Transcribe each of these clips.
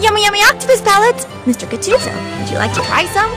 Yummy, yummy octopus pellets! Mr. Gattuso, would you like to try some?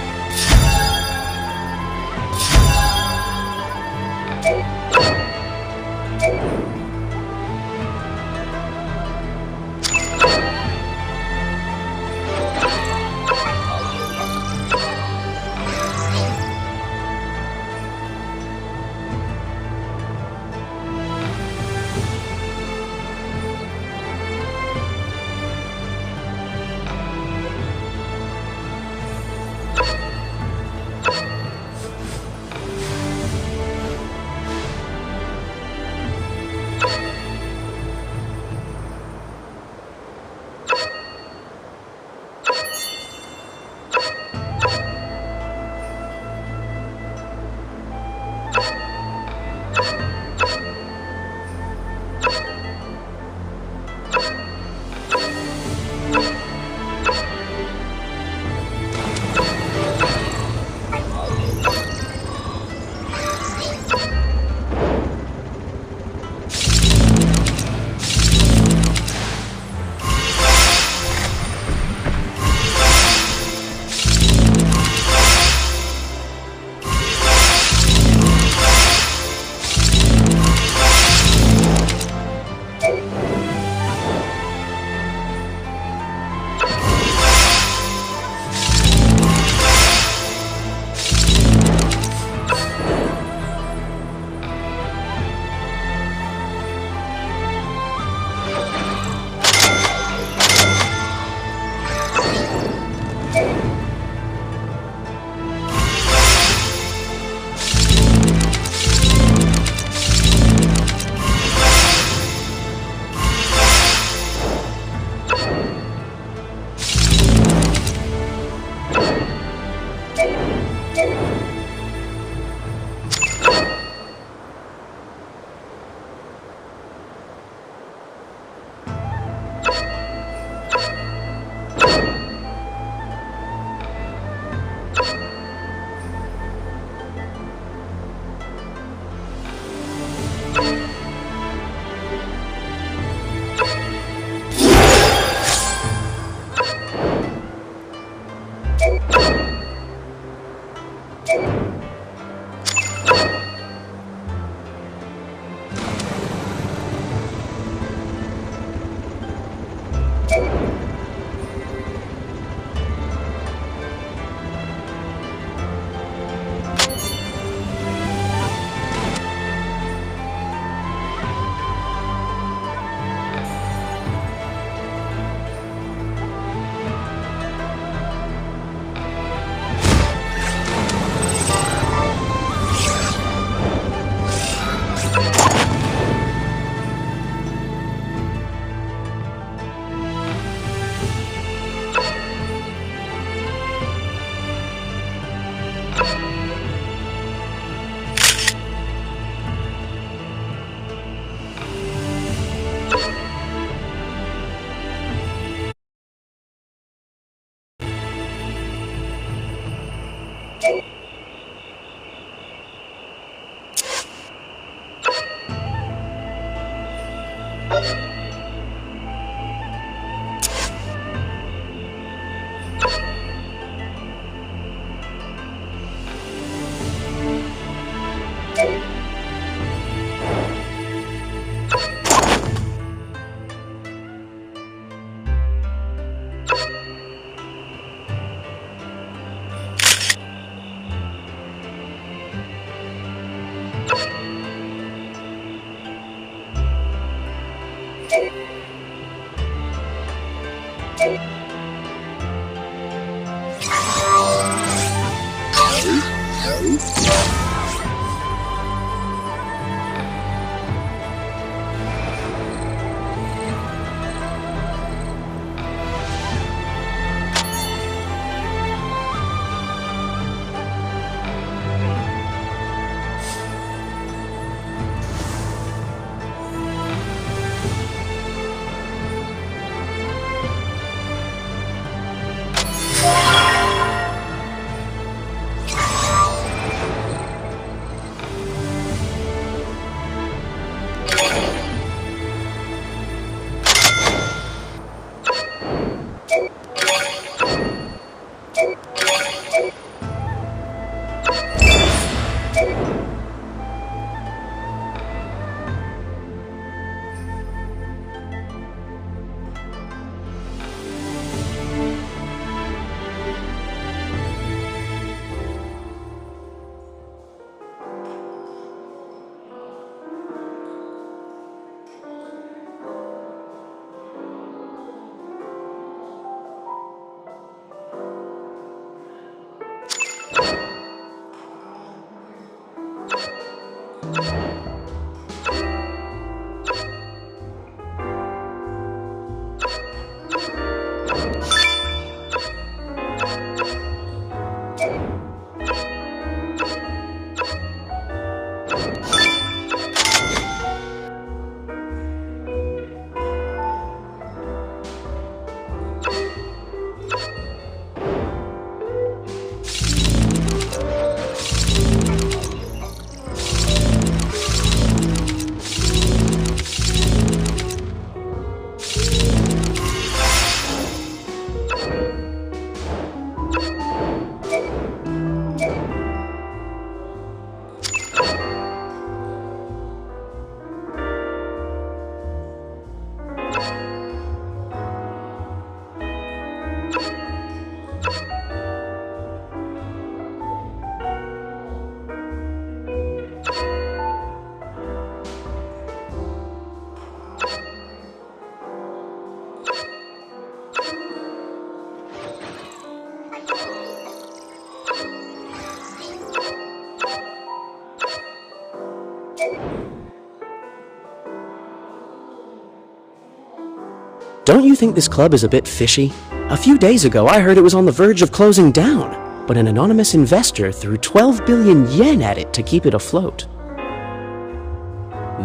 Don't you think this club is a bit fishy? A few days ago, I heard it was on the verge of closing down, but an anonymous investor threw 12 billion yen at it to keep it afloat.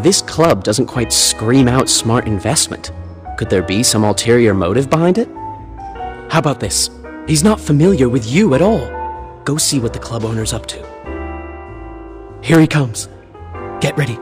This club doesn't quite scream out smart investment. Could there be some ulterior motive behind it? How about this? He's not familiar with you at all. Go see what the club owner's up to. Here he comes. Get ready.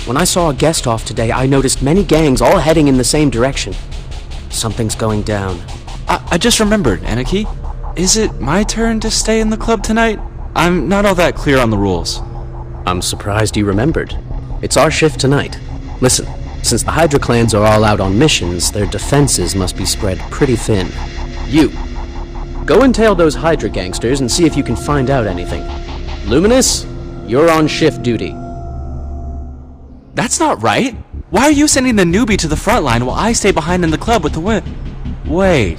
When I saw a guest off today, I noticed many gangs all heading in the same direction. Something's going down. I just remembered, Aniki. Is it my turn to stay in the club tonight? I'm not all that clear on the rules. I'm surprised you remembered. It's our shift tonight. Listen, since the Hydra clans are all out on missions, their defenses must be spread pretty thin. You, go and tail those Hydra gangsters and see if you can find out anything. Luminous, you're on shift duty. That's not right. Why are you sending the newbie to the front line while I stay behind in the club with the Wait,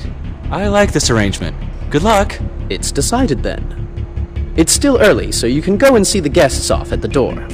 I like this arrangement. Good luck. It's decided then. It's still early, so you can go and see the guests off at the door.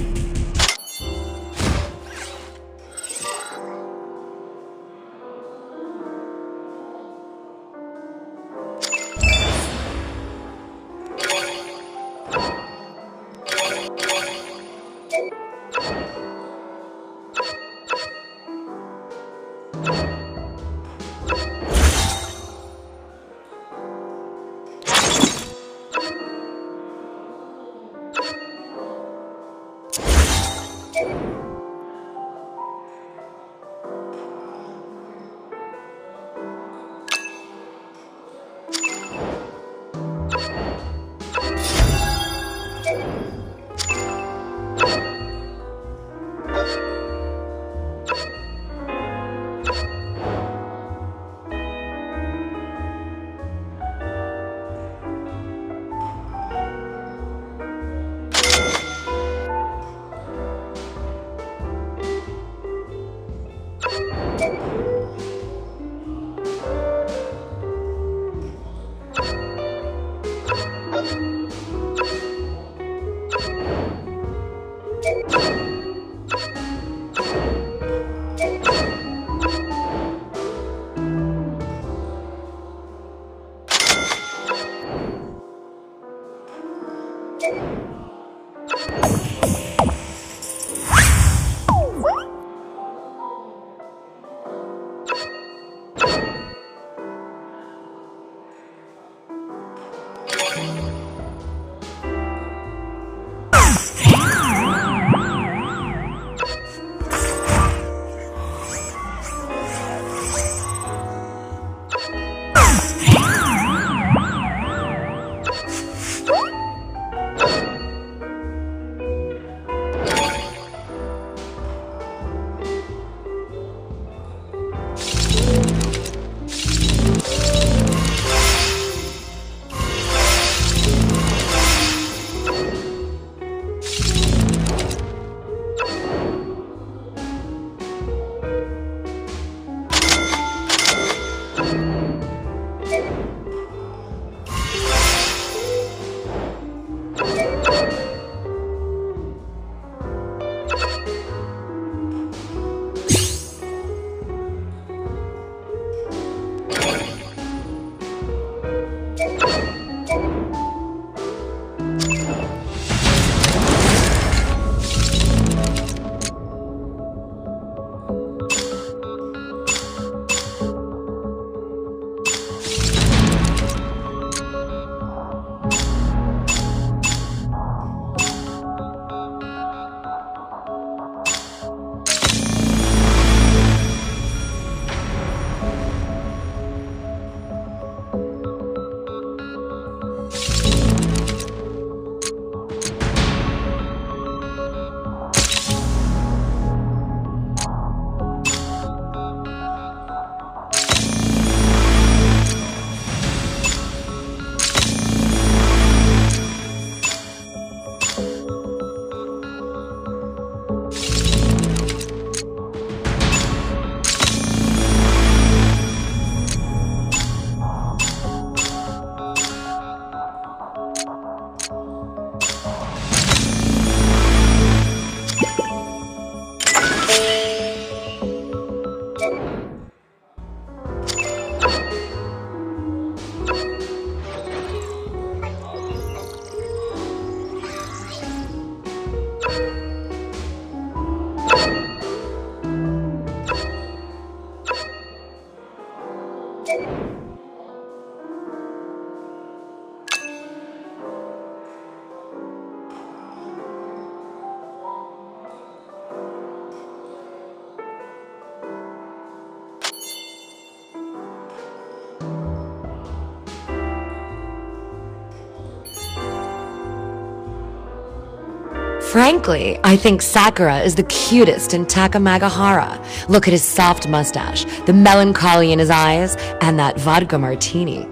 Frankly, I think Sakura is the cutest in Takamagahara. Look at his soft mustache, the melancholy in his eyes, and that vodka martini.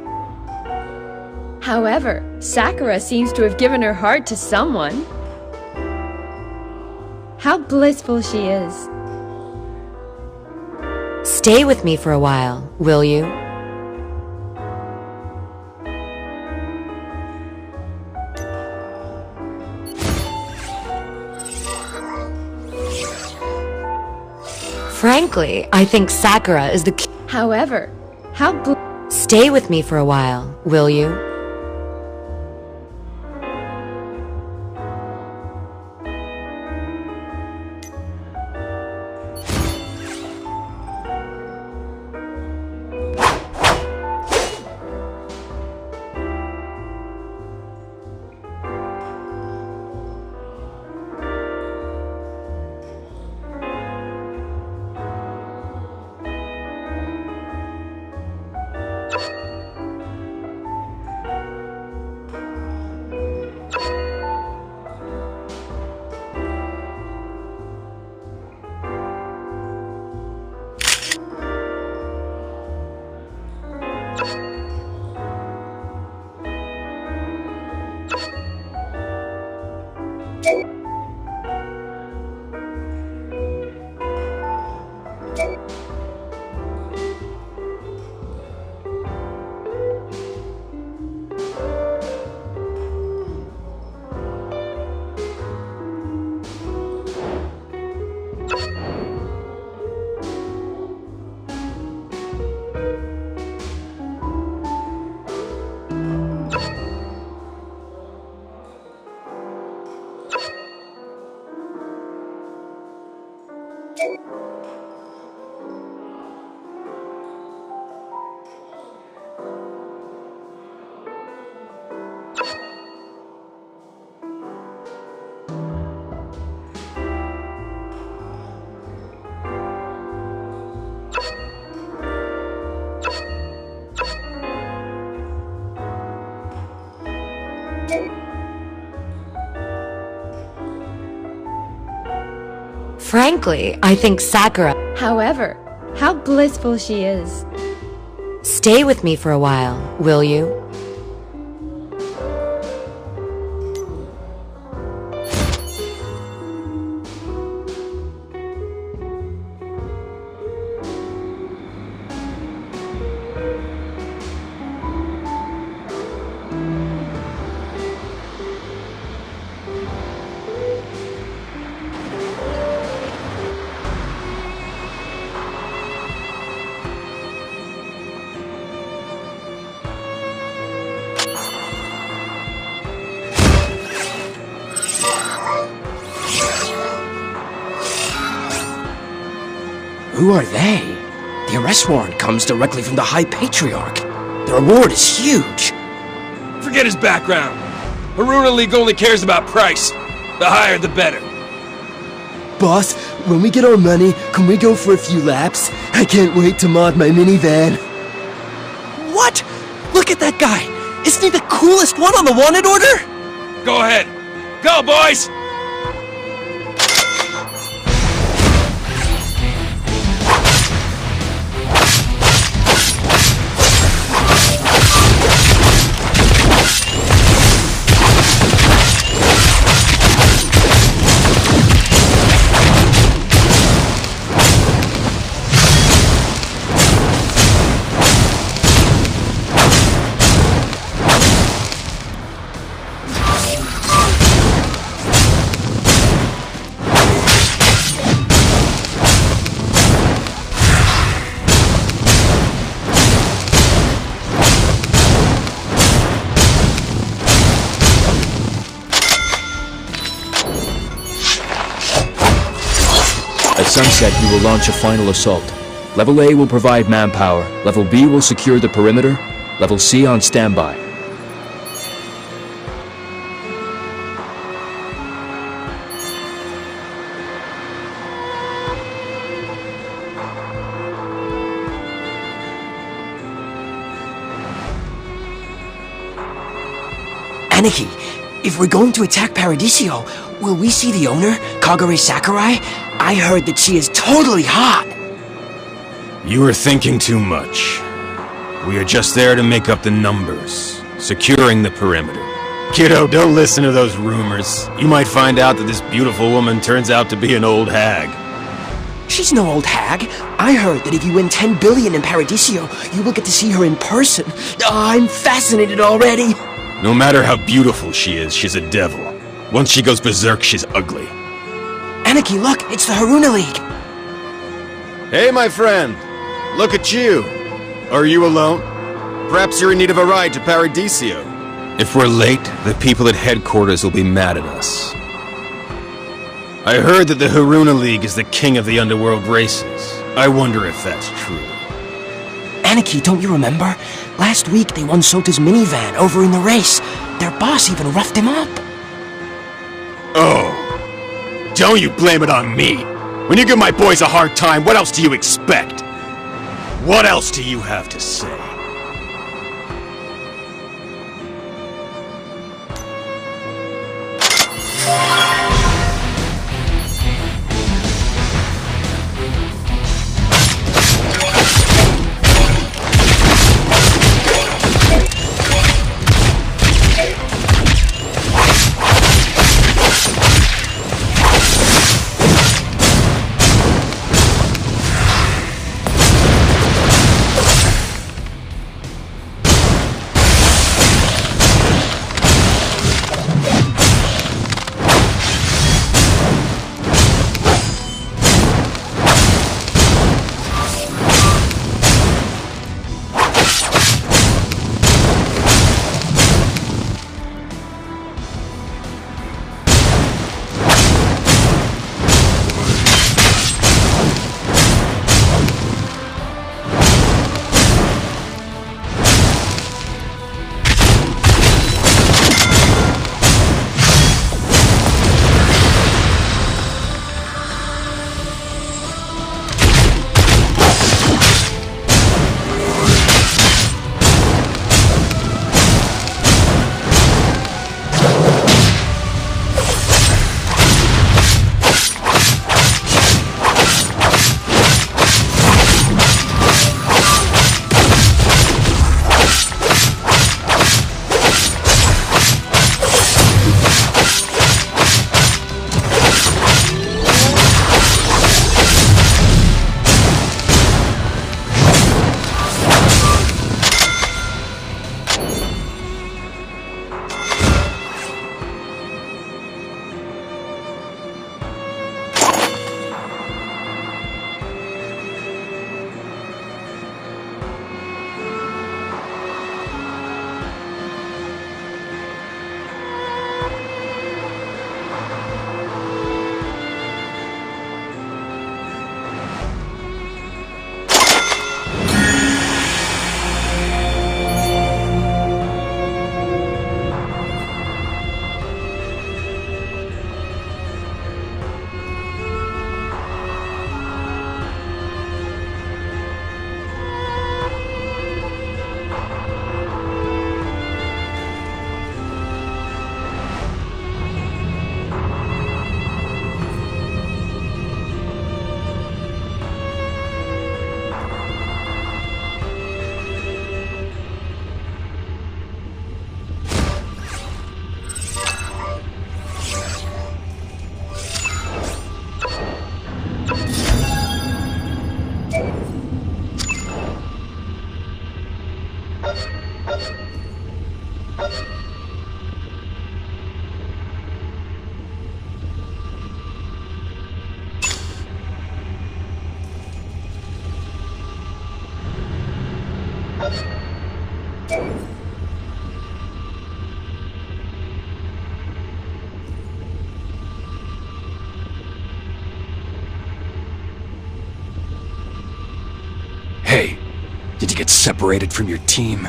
However, Sakura seems to have given her heart to someone. How blissful she is. Stay with me for a while, will you? Frankly, I think Sakura is the... However, Stay with me for a while, will you? Frankly, I think Sakura... However, how blissful she is. Stay with me for a while, will you? Who are they? The arrest warrant comes directly from the High Patriarch. The reward is huge. Forget his background. Haruna League only cares about price. The higher, the better. Boss, when we get our money, can we go for a few laps? I can't wait to mod my minivan. What? Look at that guy! Isn't he the coolest one on the wanted order? Go ahead. Go, boys! At sunset, we will launch a final assault. Level A will provide manpower, Level B will secure the perimeter, Level C on standby. Aniki, if we're going to attack Paradiso, will we see the owner, Kagure Sakurai? I heard that she is totally hot. You are thinking too much. We are just there to make up the numbers, securing the perimeter. Kiddo, don't listen to those rumors. You might find out that this beautiful woman turns out to be an old hag. She's no old hag. I heard that if you win 10 billion in Paradiso, you will get to see her in person. I'm fascinated already. No matter how beautiful she is, she's a devil. Once she goes berserk, she's ugly. Aniki, look, it's the Haruna League. Hey, my friend. Look at you. Are you alone? Perhaps you're in need of a ride to Paradiso. If we're late, the people at headquarters will be mad at us. I heard that the Haruna League is the king of the underworld races. I wonder if that's true. Aniki, don't you remember? Last week they won Sota's minivan over in the race. Their boss even roughed him up. Oh. Don't you blame it on me. When you give my boys a hard time, what else do you expect? What else do you have to say? Did you get separated from your team?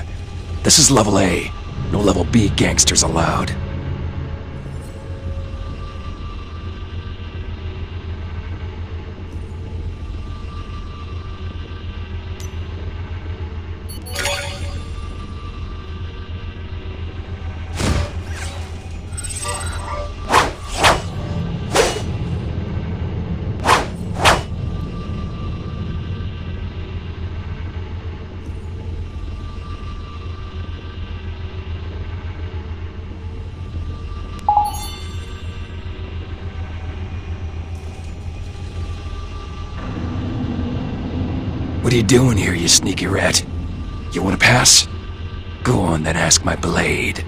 This is level A. No level B gangsters allowed. What are you doing here, you sneaky rat? You wanna pass? Go on, then ask my blade.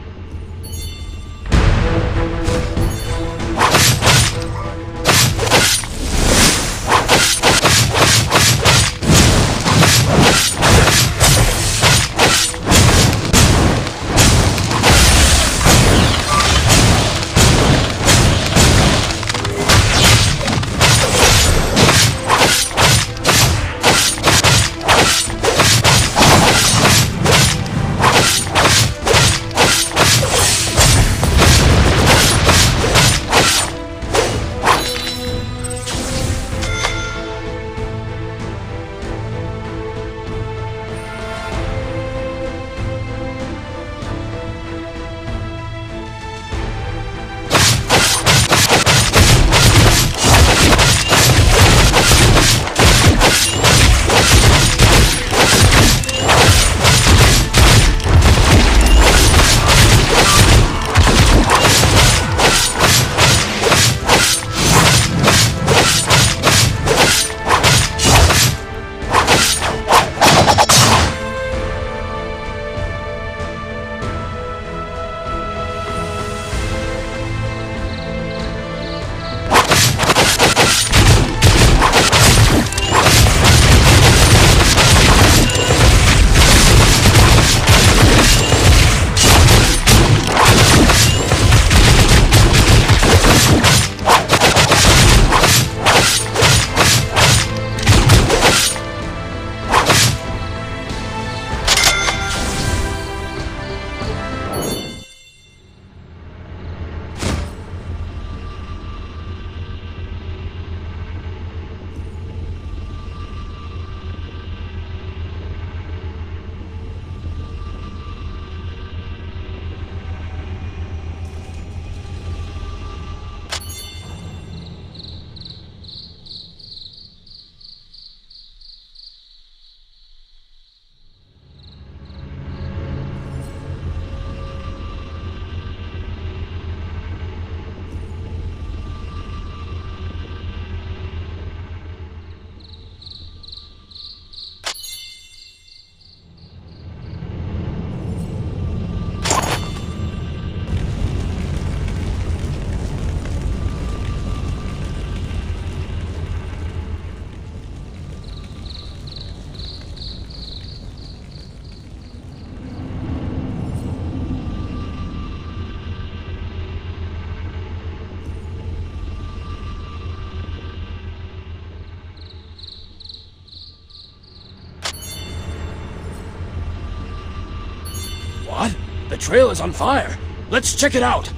What? The trail is on fire. Let's check it out.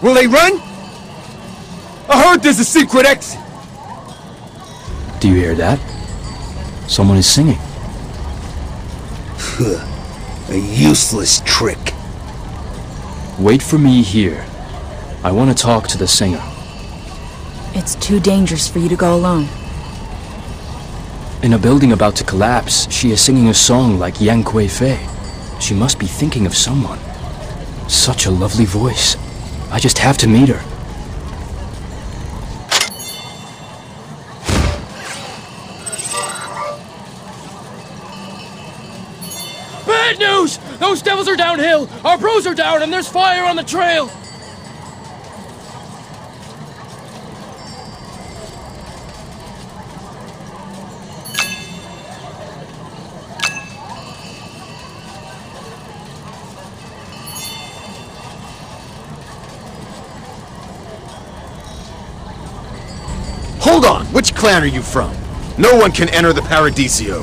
Will they run? I heard there's a secret exit. Do you hear that? Someone is singing. A useless trick. Wait for me here. I want to talk to the singer. It's too dangerous for you to go alone. In a building about to collapse, she is singing a song like Yang Kui Fei. She must be thinking of someone. Such a lovely voice. I just have to meet her. Bad news! Those devils are downhill! Our bros are down and there's fire on the trail! clan are you from? No one can enter the Paradiso.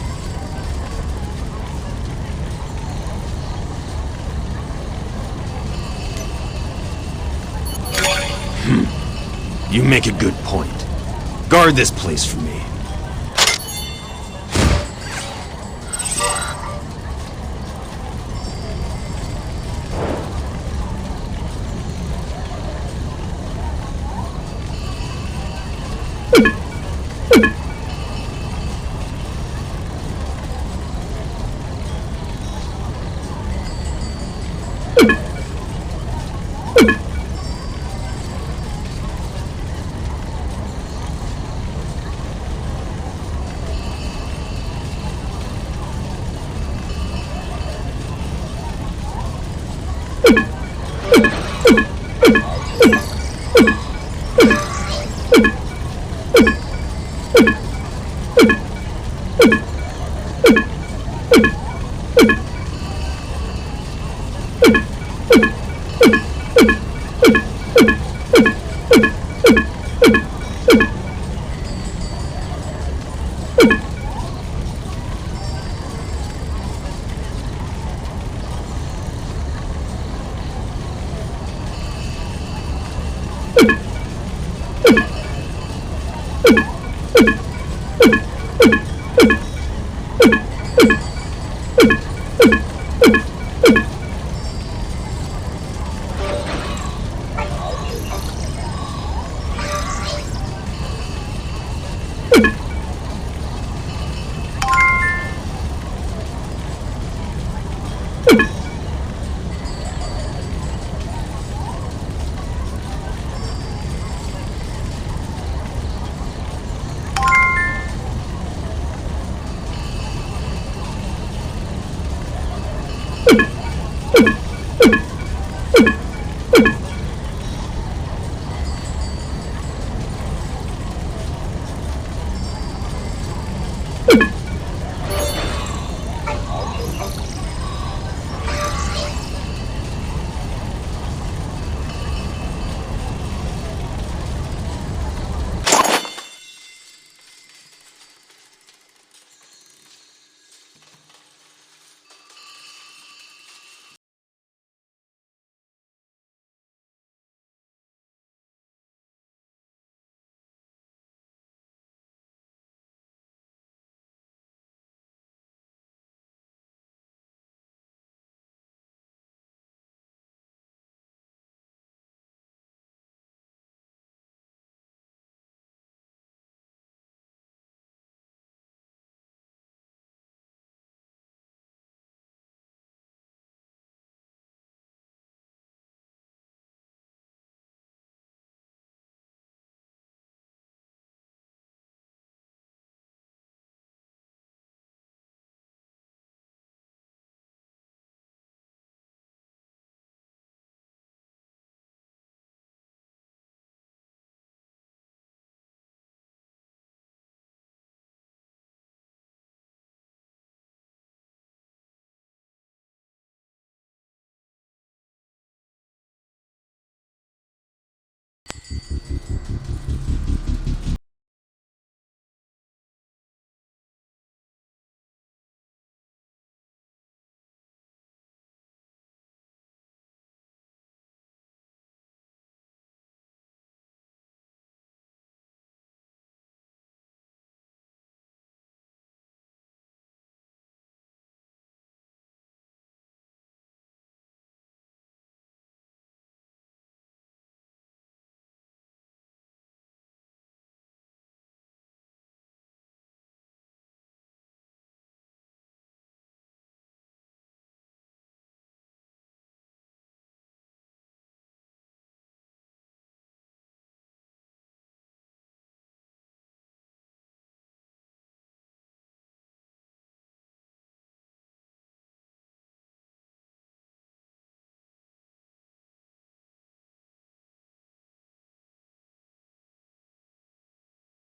You make a good point. Guard this place for me.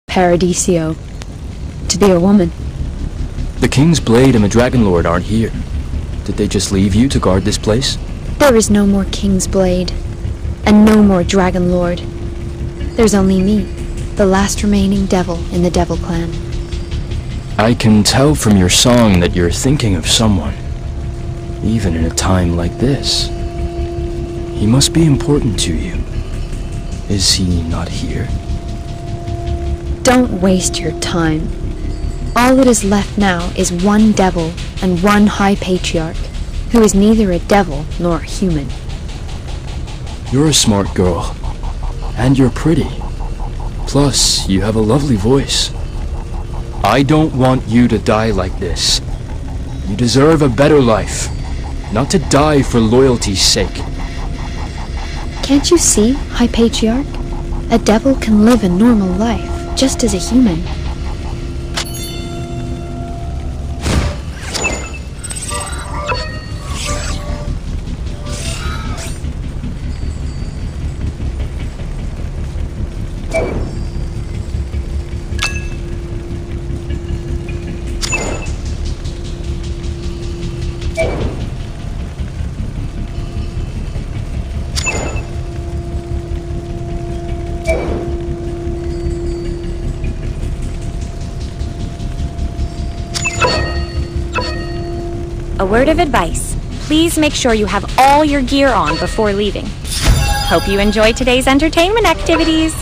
Paradiso. To be a woman. The King's Blade and the Dragon Lord aren't here. Did they just leave you to guard this place? There is no more King's Blade, and no more Dragon Lord. There's only me. the last remaining devil in the Devil Clan. I can tell from your song that you're thinking of someone, even in a time like this. He must be important to you. Is he not here? Don't waste your time. All that is left now is one devil and one High Patriarch, who is neither a devil nor a human. You're a smart girl, and you're pretty. Plus, you have a lovely voice. I don't want you to die like this. You deserve a better life, not to die for loyalty's sake. Can't you see, High Patriarch? A devil can live a normal life, just as a human. A word of advice. Please make sure you have all your gear on before leaving. Hope you enjoy today's entertainment activities.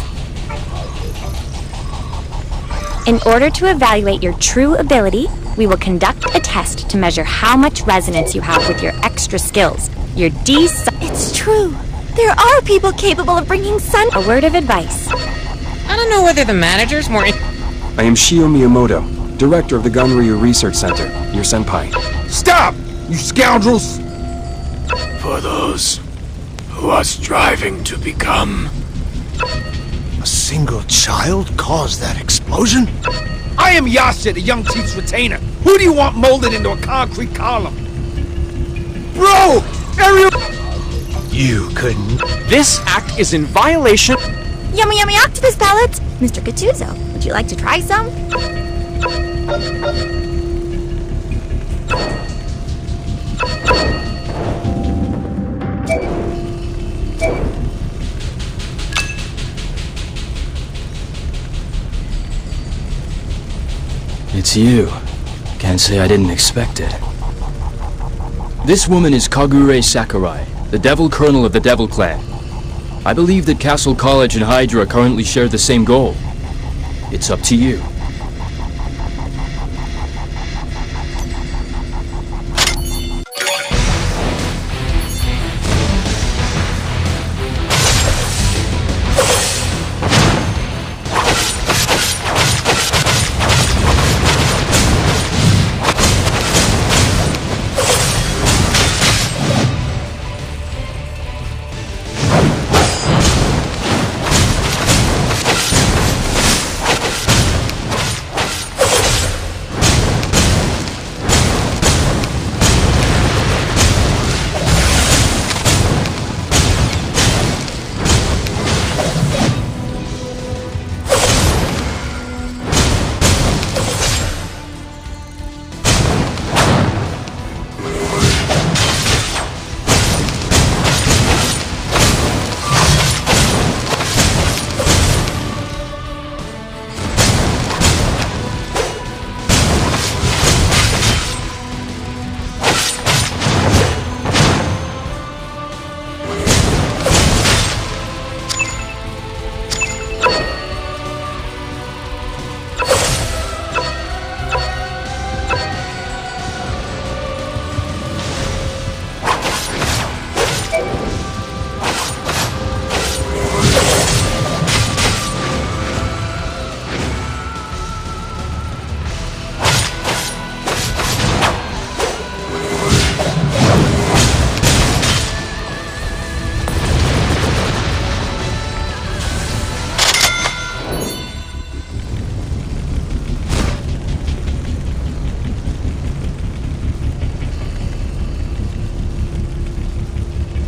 In order to evaluate your true ability, we will conduct a test to measure how much resonance you have with your extra skills. Your D... It's true. There are people capable of bringing sun... A word of advice. I don't know whether the manager's more... I am Shio Miyamoto, director of the Gunryu Research Center, your senpai. Stop, you scoundrels! For those who are striving to become... A single child caused that explosion? I am Yasha, the young chief's retainer. Who do you want molded into a concrete column? Bro! Ariel! You couldn't... This act is in violation... Yummy yummy octopus pellets! Mr. Gattuso, would you like to try some? It's you. Can't say I didn't expect it. This woman is Kagure Sakurai, the Devil Colonel of the Devil Clan. I believe that Castle College and Hydra currently share the same goal. It's up to you.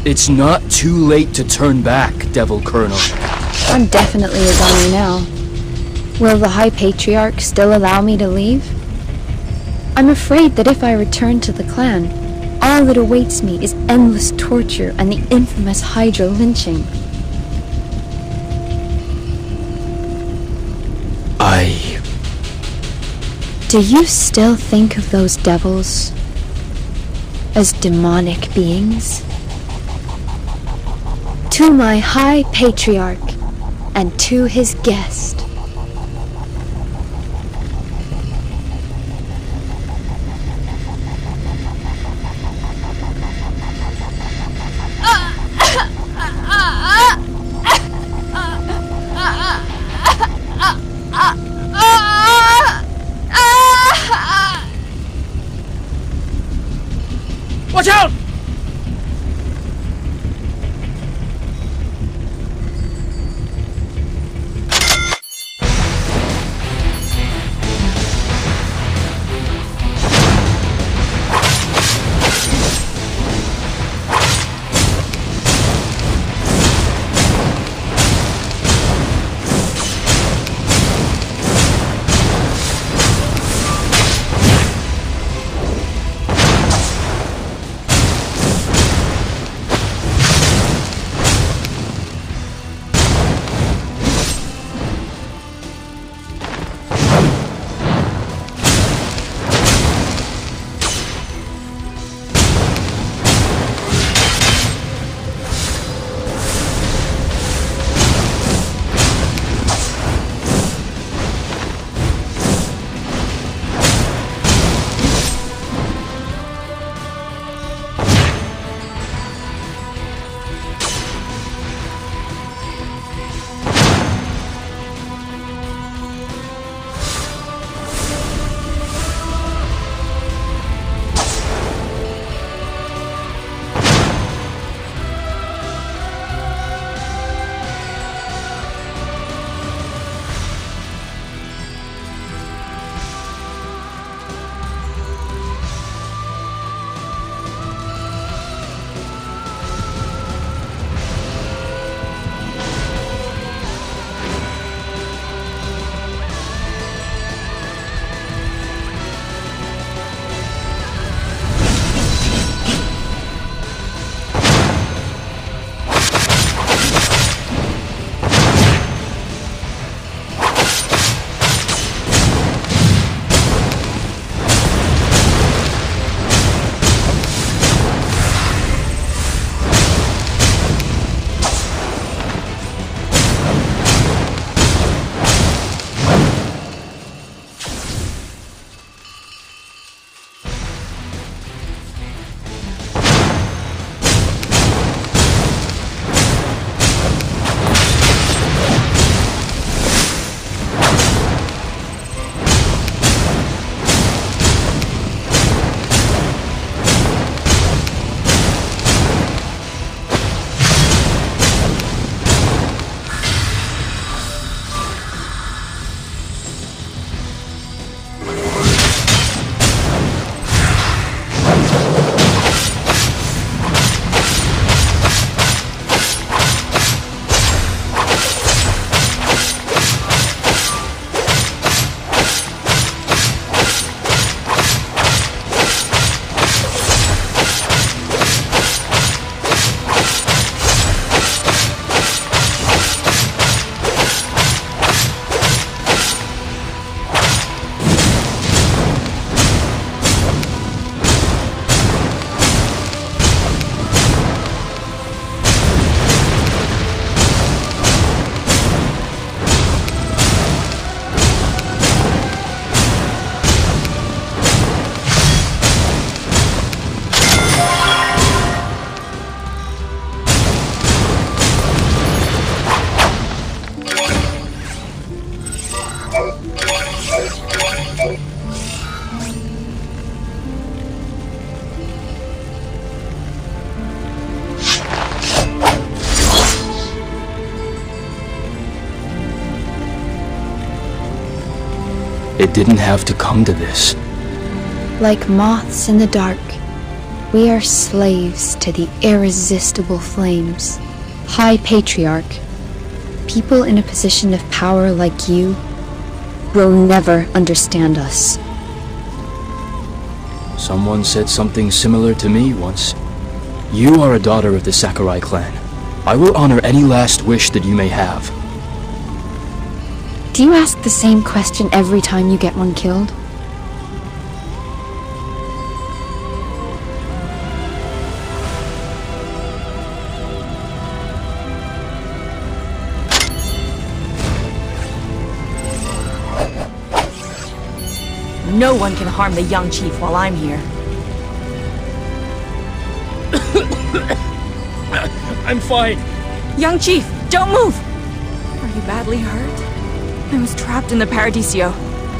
It's not too late to turn back, Devil Colonel. I'm definitely a dummy now. Will the High Patriarch still allow me to leave? I'm afraid that if I return to the clan, all that awaits me is endless torture and the infamous Hydra lynching. Do you still think of those devils as demonic beings? To my High Patriarch and to his guest. Watch out! It didn't have to come to this. Like moths in the dark, we are slaves to the irresistible flames. High Patriarch, people in a position of power like you will never understand us. Someone said something similar to me once. You are a daughter of the Sakurai clan. I will honor any last wish that you may have. Do you ask the same question every time you get one killed? No one can harm the young chief while I'm here. I'm fine. Young chief, don't move! Are you badly hurt? I was trapped in the Paradiso.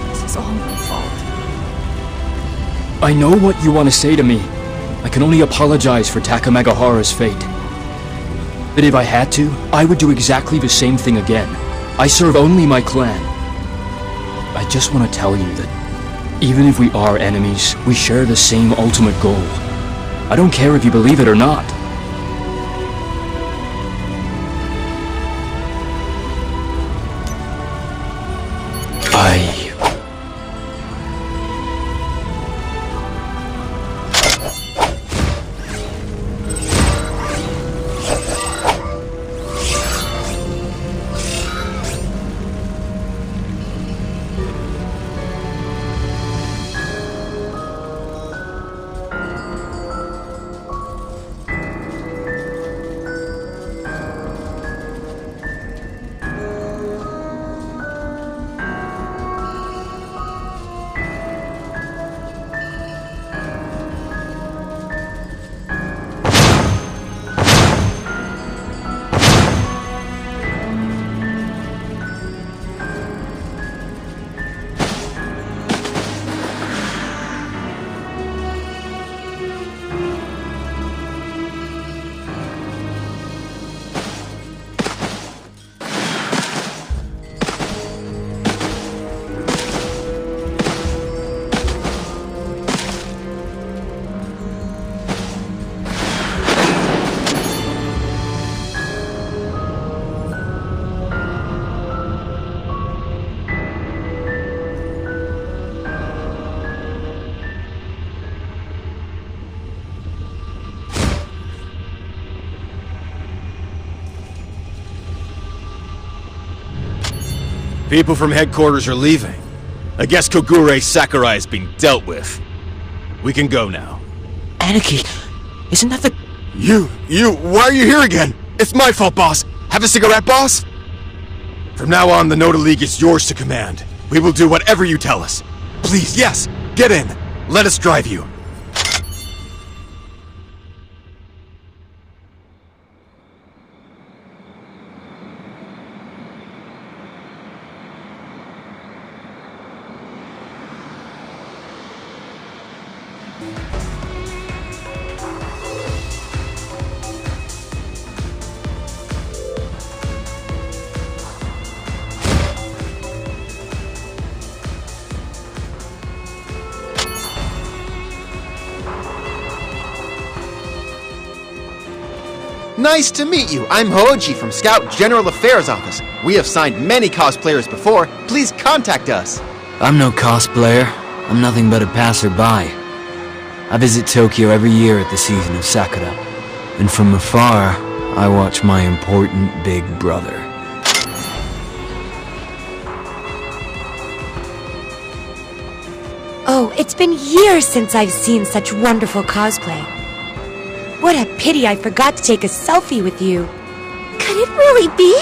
This is all my fault. I know what you want to say to me. I can only apologize for Takamagahara's fate. But if I had to, I would do exactly the same thing again. I serve only my clan. I just want to tell you that even if we are enemies, we share the same ultimate goal. I don't care if you believe it or not. People from headquarters are leaving. I guess Kogure Sakurai is being dealt with. We can go now. Aniki, isn't that the... Why are you here again? It's my fault, boss. Have a cigarette, boss? From now on, the Noda League is yours to command. We will do whatever you tell us. Please, yes, get in. Let us drive you. Nice to meet you. I'm Hoji from Scout General Affairs Office. We have signed many cosplayers before. Please contact us. I'm no cosplayer. I'm nothing but a passerby. I visit Tokyo every year at the season of Sakura. And from afar, I watch my important big brother. Oh, it's been years since I've seen such wonderful cosplay. What a pity I forgot to take a selfie with you. Could it really be?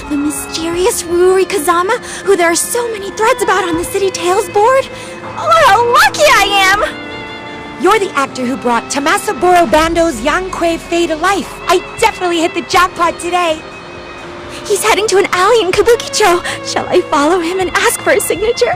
The mysterious Ruri Kazama, who there are so many threads about on the City Tales board? Oh, how lucky I am! You're the actor who brought Tamasaburo Bando's Yankei Fae to life. I definitely hit the jackpot today. He's heading to an alley in Kabukicho. Shall I follow him and ask for a signature?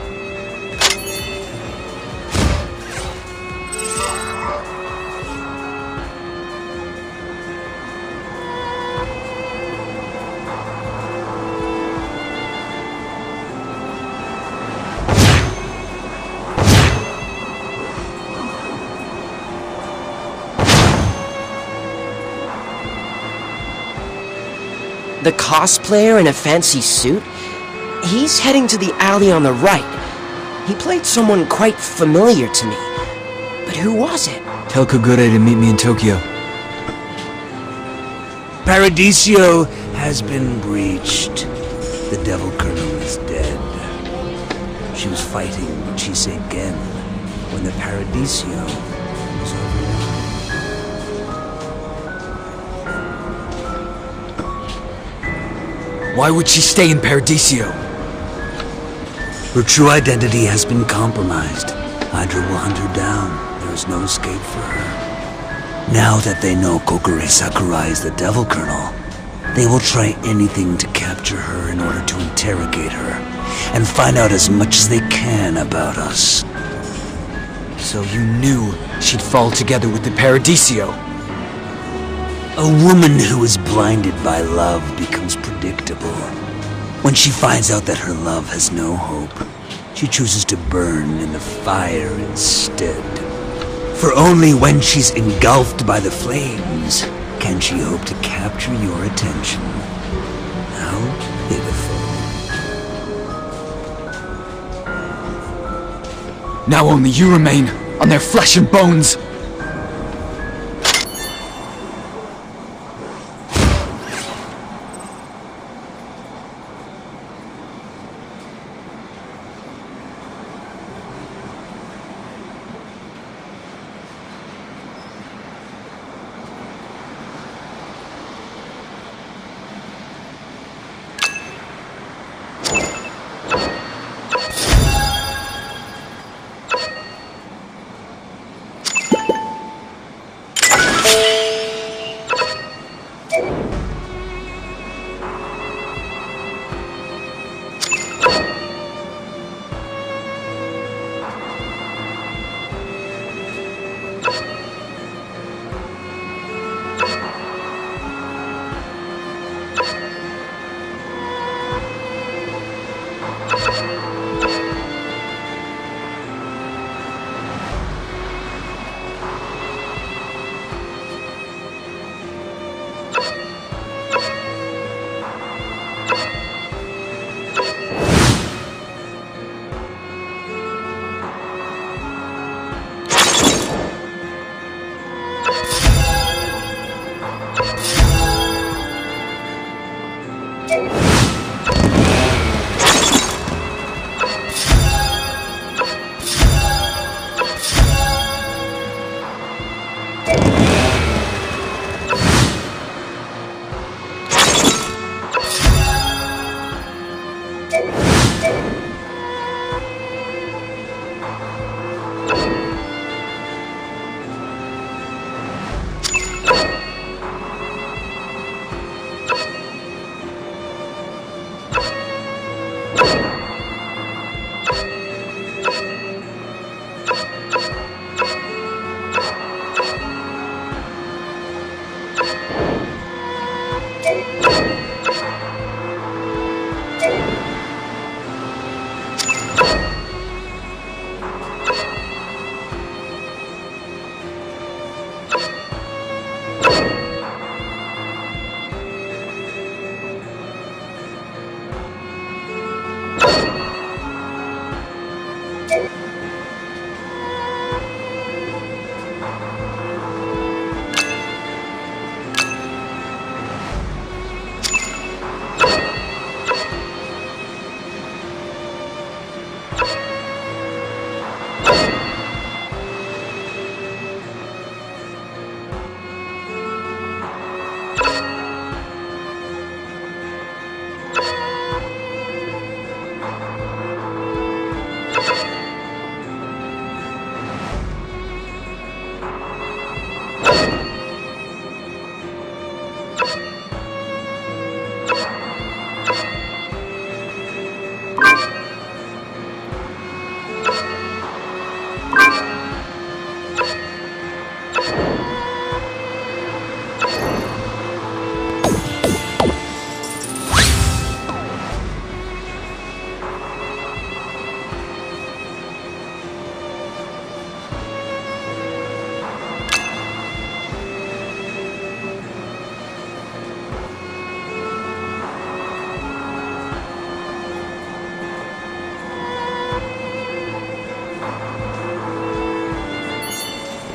The cosplayer in a fancy suit? He's heading to the alley on the right. He played someone quite familiar to me. But who was it? Tell Kogure to meet me in Tokyo. Paradiso has been breached. The Devil Colonel is dead. She was fighting Chiseigen when the Paradiso was overrun. Why would she stay in Paradiso? Her true identity has been compromised. Hydra will hunt her down. There is no escape for her. Now that they know Kokore Sakurai is the Devil Colonel, they will try anything to capture her in order to interrogate her and find out as much as they can about us. So you knew she'd fall together with the Paradiso? A woman who is blinded by love becomes predictable. When she finds out that her love has no hope, she chooses to burn in the fire instead. For only when she's engulfed by the flames can she hope to capture your attention. How pitiful. Now only you remain on their flesh and bones.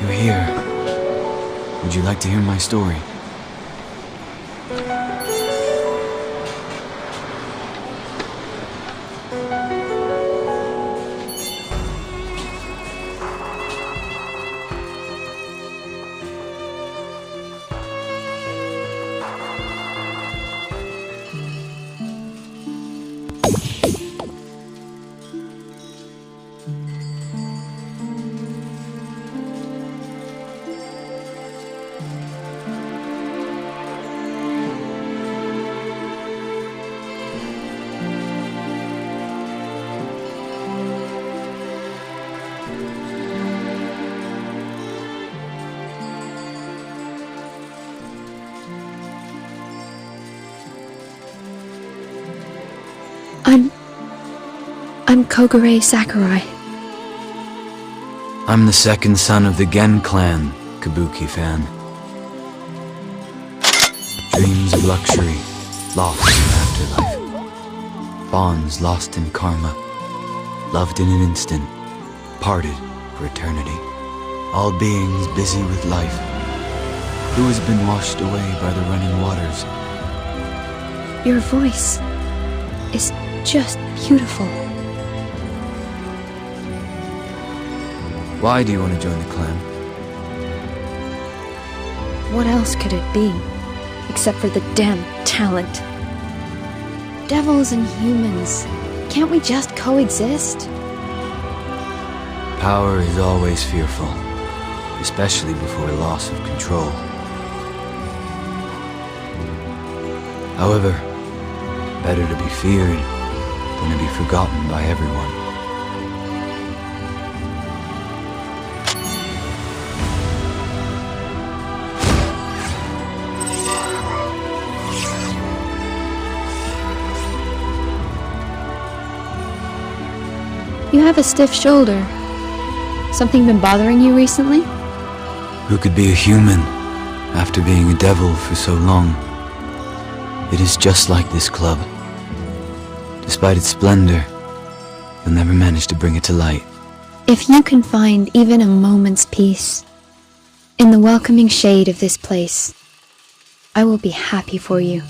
You're here. Would you like to hear my story? I'm Kogure Sakurai. I'm the second son of the Gen clan, Kabuki fan. Dreams of luxury, lost in afterlife. Bonds lost in karma. Loved in an instant, parted for eternity. All beings busy with life. Who has been washed away by the running waters? Your voice is just beautiful. Why do you want to join the clan? What else could it be, except for the damn talent? Devils and humans, can't we just coexist? Power is always fearful, especially before loss of control. However, better to be feared than to be forgotten by everyone. You have a stiff shoulder. Something been bothering you recently? Who could be a human after being a devil for so long? It is just like this club. Despite its splendor, you'll never manage to bring it to light. If you can find even a moment's peace in the welcoming shade of this place, I will be happy for you.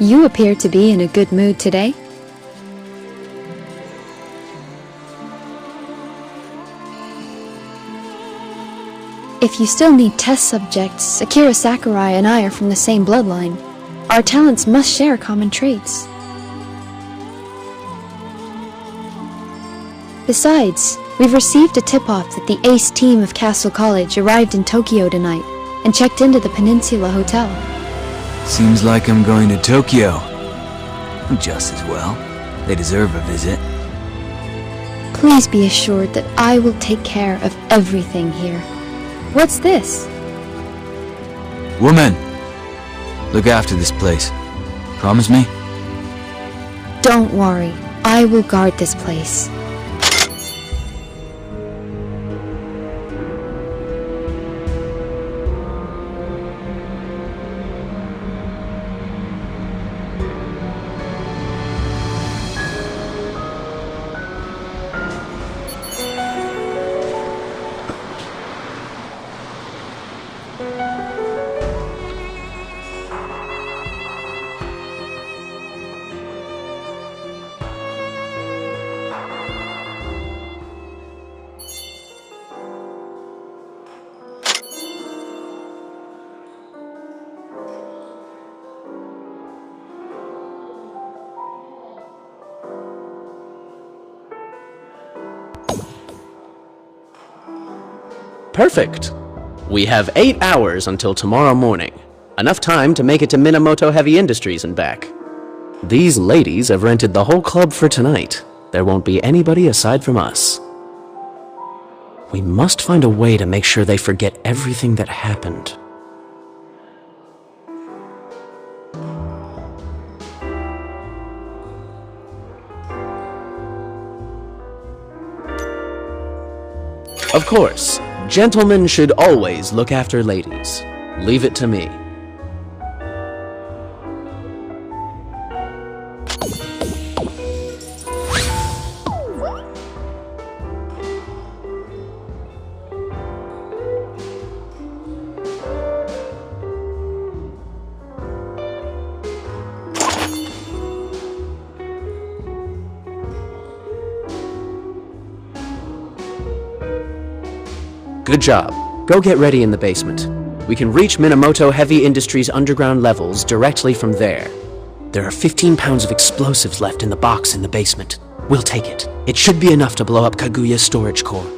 You appear to be in a good mood today. If you still need test subjects, Akira Sakurai and I are from the same bloodline. Our talents must share common traits. Besides, we've received a tip-off that the ace team of Castle College arrived in Tokyo tonight and checked into the Peninsula Hotel. Seems like I'm going to Tokyo. Just as well. They deserve a visit. Please be assured that I will take care of everything here. What's this? Woman! Look after this place. Promise me? Don't worry. I will guard this place. Perfect. We have 8 hours until tomorrow morning. Enough time to make it to Minamoto Heavy Industries and back. These ladies have rented the whole club for tonight. There won't be anybody aside from us. We must find a way to make sure they forget everything that happened. Of course, gentlemen should always look after ladies. Leave it to me. Good job. Go get ready in the basement. We can reach Minamoto Heavy Industries' underground levels directly from there. There are 15 pounds of explosives left in the box in the basement. We'll take it. It should be enough to blow up Kaguya's storage core.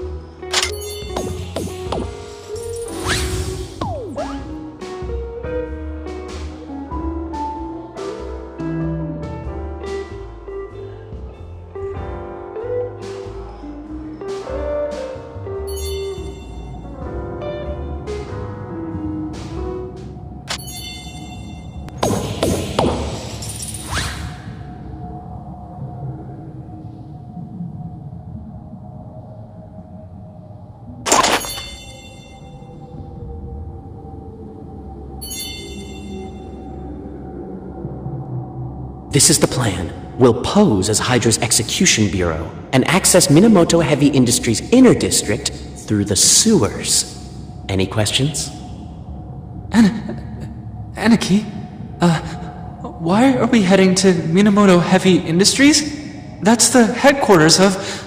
This is the plan. We'll pose as Hydra's execution bureau and access Minamoto Heavy Industries' inner district through the sewers. Any questions? Aniki, why are we heading to Minamoto Heavy Industries? That's the headquarters of...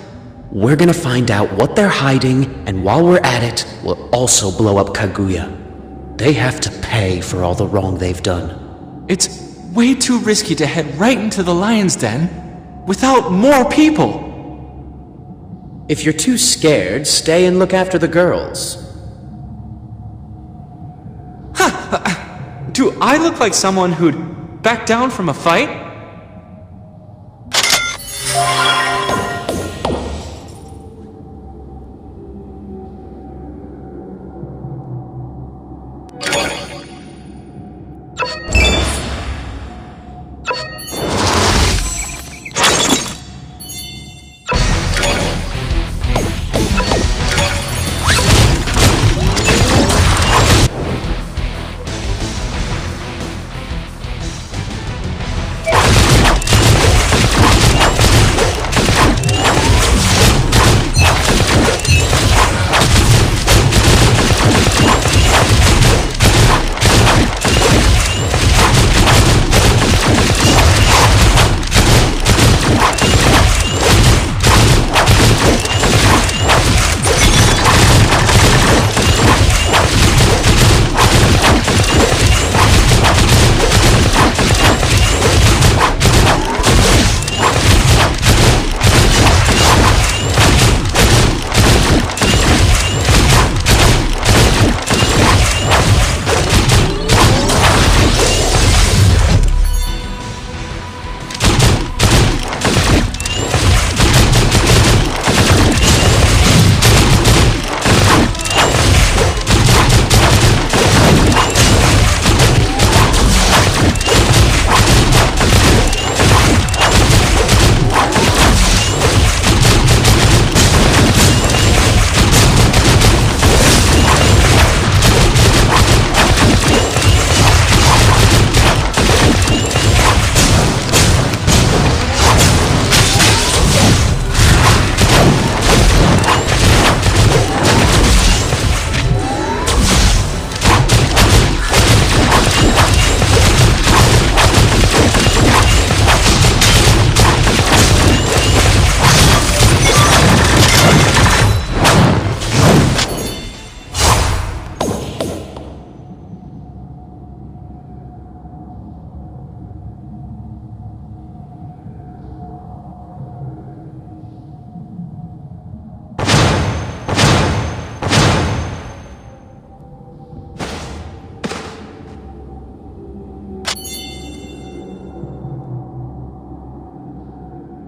We're gonna find out what they're hiding, and while we're at it, we'll also blow up Kaguya. They have to pay for all the wrong they've done. It's way too risky to head right into the lion's den without more people. If you're too scared, stay and look after the girls. Do I look like someone who'd back down from a fight?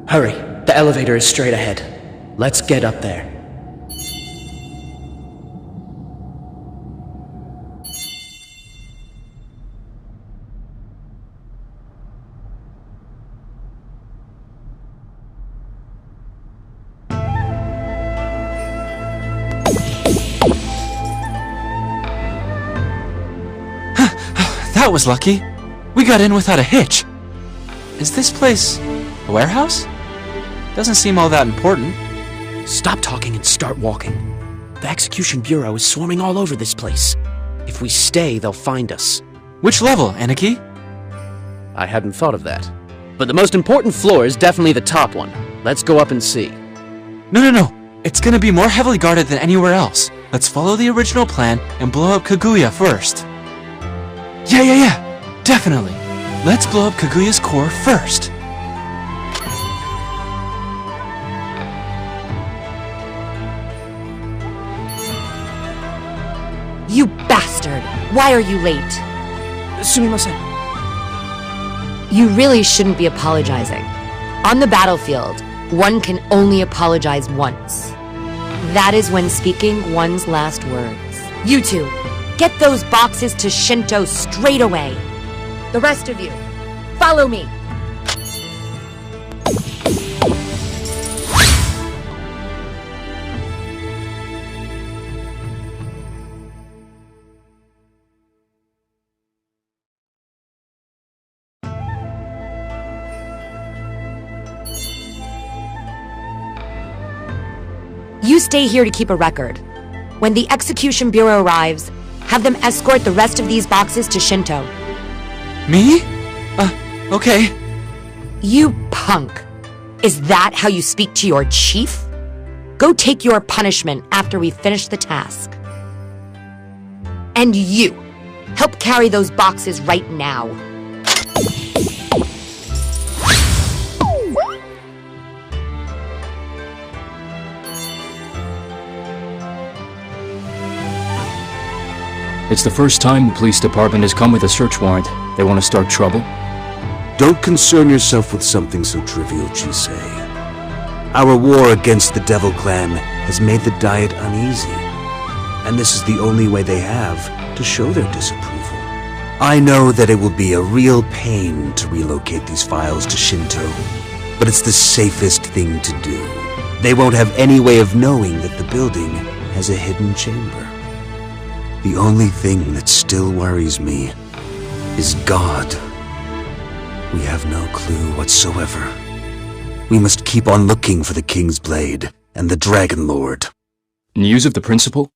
Hurry, the elevator is straight ahead. Let's get up there. That was lucky. We got in without a hitch. Is this place a warehouse? Doesn't seem all that important. Stop talking and start walking. The execution bureau is swarming all over this place. If we stay, they'll find us. Which level, Aniki? I hadn't thought of that. But the most important floor is definitely the top one. Let's go up and see. No. It's gonna be more heavily guarded than anywhere else. Let's follow the original plan and blow up Kaguya first. Yeah. Definitely. Let's blow up Kaguya's core first. You bastard! Why are you late? Sumimasen. You really shouldn't be apologizing. On the battlefield, one can only apologize once. That is when speaking one's last words. You two, get those boxes to Shinto straight away. The rest of you, follow me. You stay here to keep a record. When the Execution Bureau arrives, have them escort the rest of these boxes to Shinto. Me? Okay. You punk. Is that how you speak to your chief? Go take your punishment after we finish the task. And you, help carry those boxes right now. It's the first time the police department has come with a search warrant. They want to start trouble? Don't concern yourself with something so trivial, Chisei. Our war against the Devil Clan has made the Diet uneasy, and this is the only way they have to show their disapproval. I know that it will be a real pain to relocate these files to Shinto, but it's the safest thing to do. They won't have any way of knowing that the building has a hidden chamber. The only thing that still worries me is God. We have no clue whatsoever. We must keep on looking for the King's Blade and the Dragon Lord. News of the principal?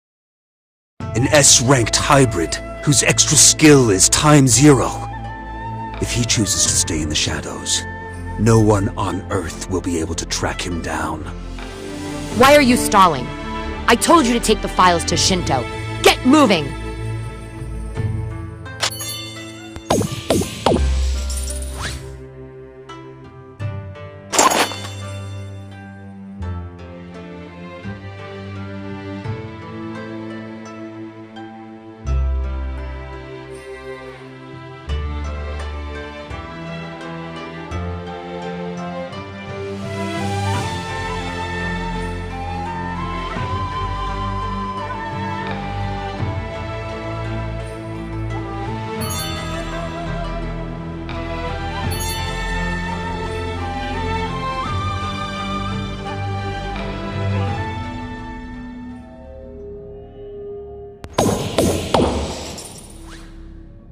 An S-ranked hybrid whose extra skill is ×0. If he chooses to stay in the shadows, no one on Earth will be able to track him down. Why are you stalling? I told you to take the files to Shinto. Get moving!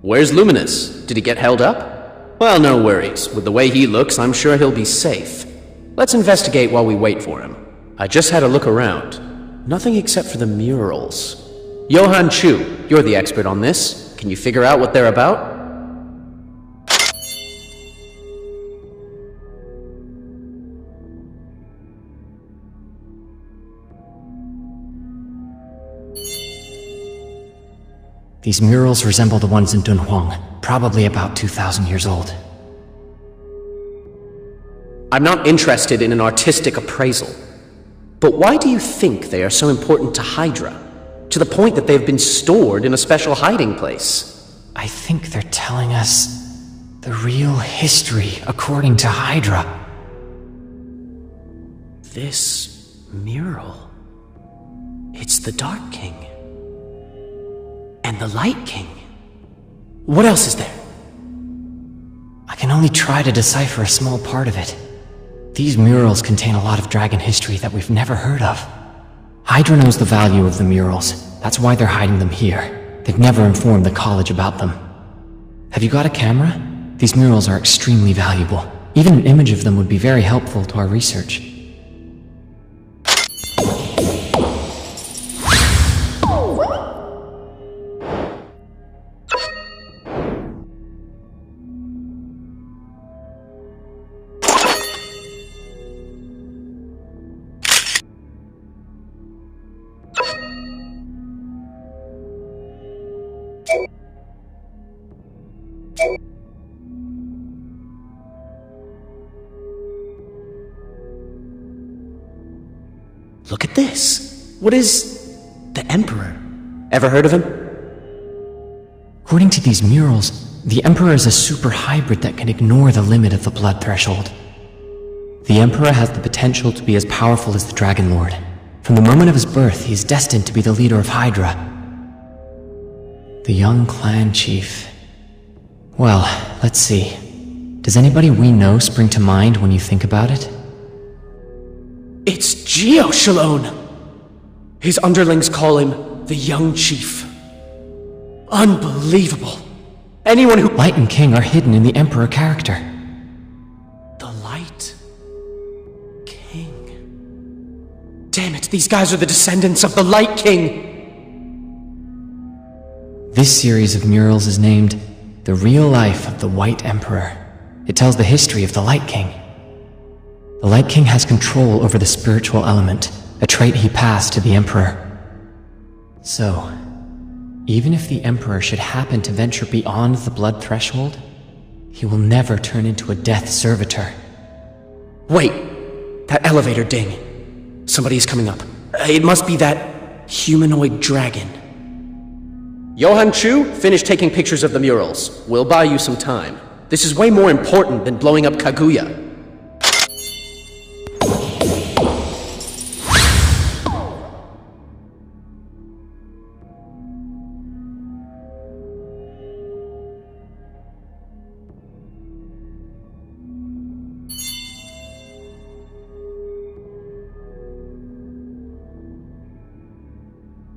Where's Luminous? Did he get held up? Well, no worries. With the way he looks, I'm sure he'll be safe. Let's investigate while we wait for him. I just had a look around. Nothing except for the murals. Johan Chu, you're the expert on this. Can you figure out what they're about? These murals resemble the ones in Dunhuang, probably about 2,000 years old. I'm not interested in an artistic appraisal. But why do you think they are so important to Hydra? To the point that they've been stored in a special hiding place? I think they're telling us the real history according to Hydra. This mural... It's the Dark King. And the Light King. What else is there? I can only try to decipher a small part of it. These murals contain a lot of dragon history that we've never heard of. Hydra knows the value of the murals. That's why they're hiding them here. They've never informed the college about them. Have you got a camera? These murals are extremely valuable. Even an image of them would be very helpful to our research. Look at this. What is... the Emperor? Ever heard of him? According to these murals, the Emperor is a super hybrid that can ignore the limit of the blood threshold. The Emperor has the potential to be as powerful as the Dragon Lord. From the moment of his birth, he is destined to be the leader of Hydra. The young clan chief. Well, let's see. Does anybody we know spring to mind when you think about it? It's Geoshalone! His underlings call him the Young Chief. Unbelievable! Anyone who— Light and King are hidden in the Emperor character. The Light King. Damn it, these guys are the descendants of the Light King! This series of murals is named The Real Life of the White Emperor. It tells the history of the Light King. The Light King has control over the spiritual element, a trait he passed to the Emperor. So, even if the Emperor should happen to venture beyond the blood threshold, he will never turn into a death servitor. Wait! That elevator ding. Somebody is coming up. It must be that humanoid dragon. Johann Chu, finish taking pictures of the murals. We'll buy you some time. This is way more important than blowing up Kaguya.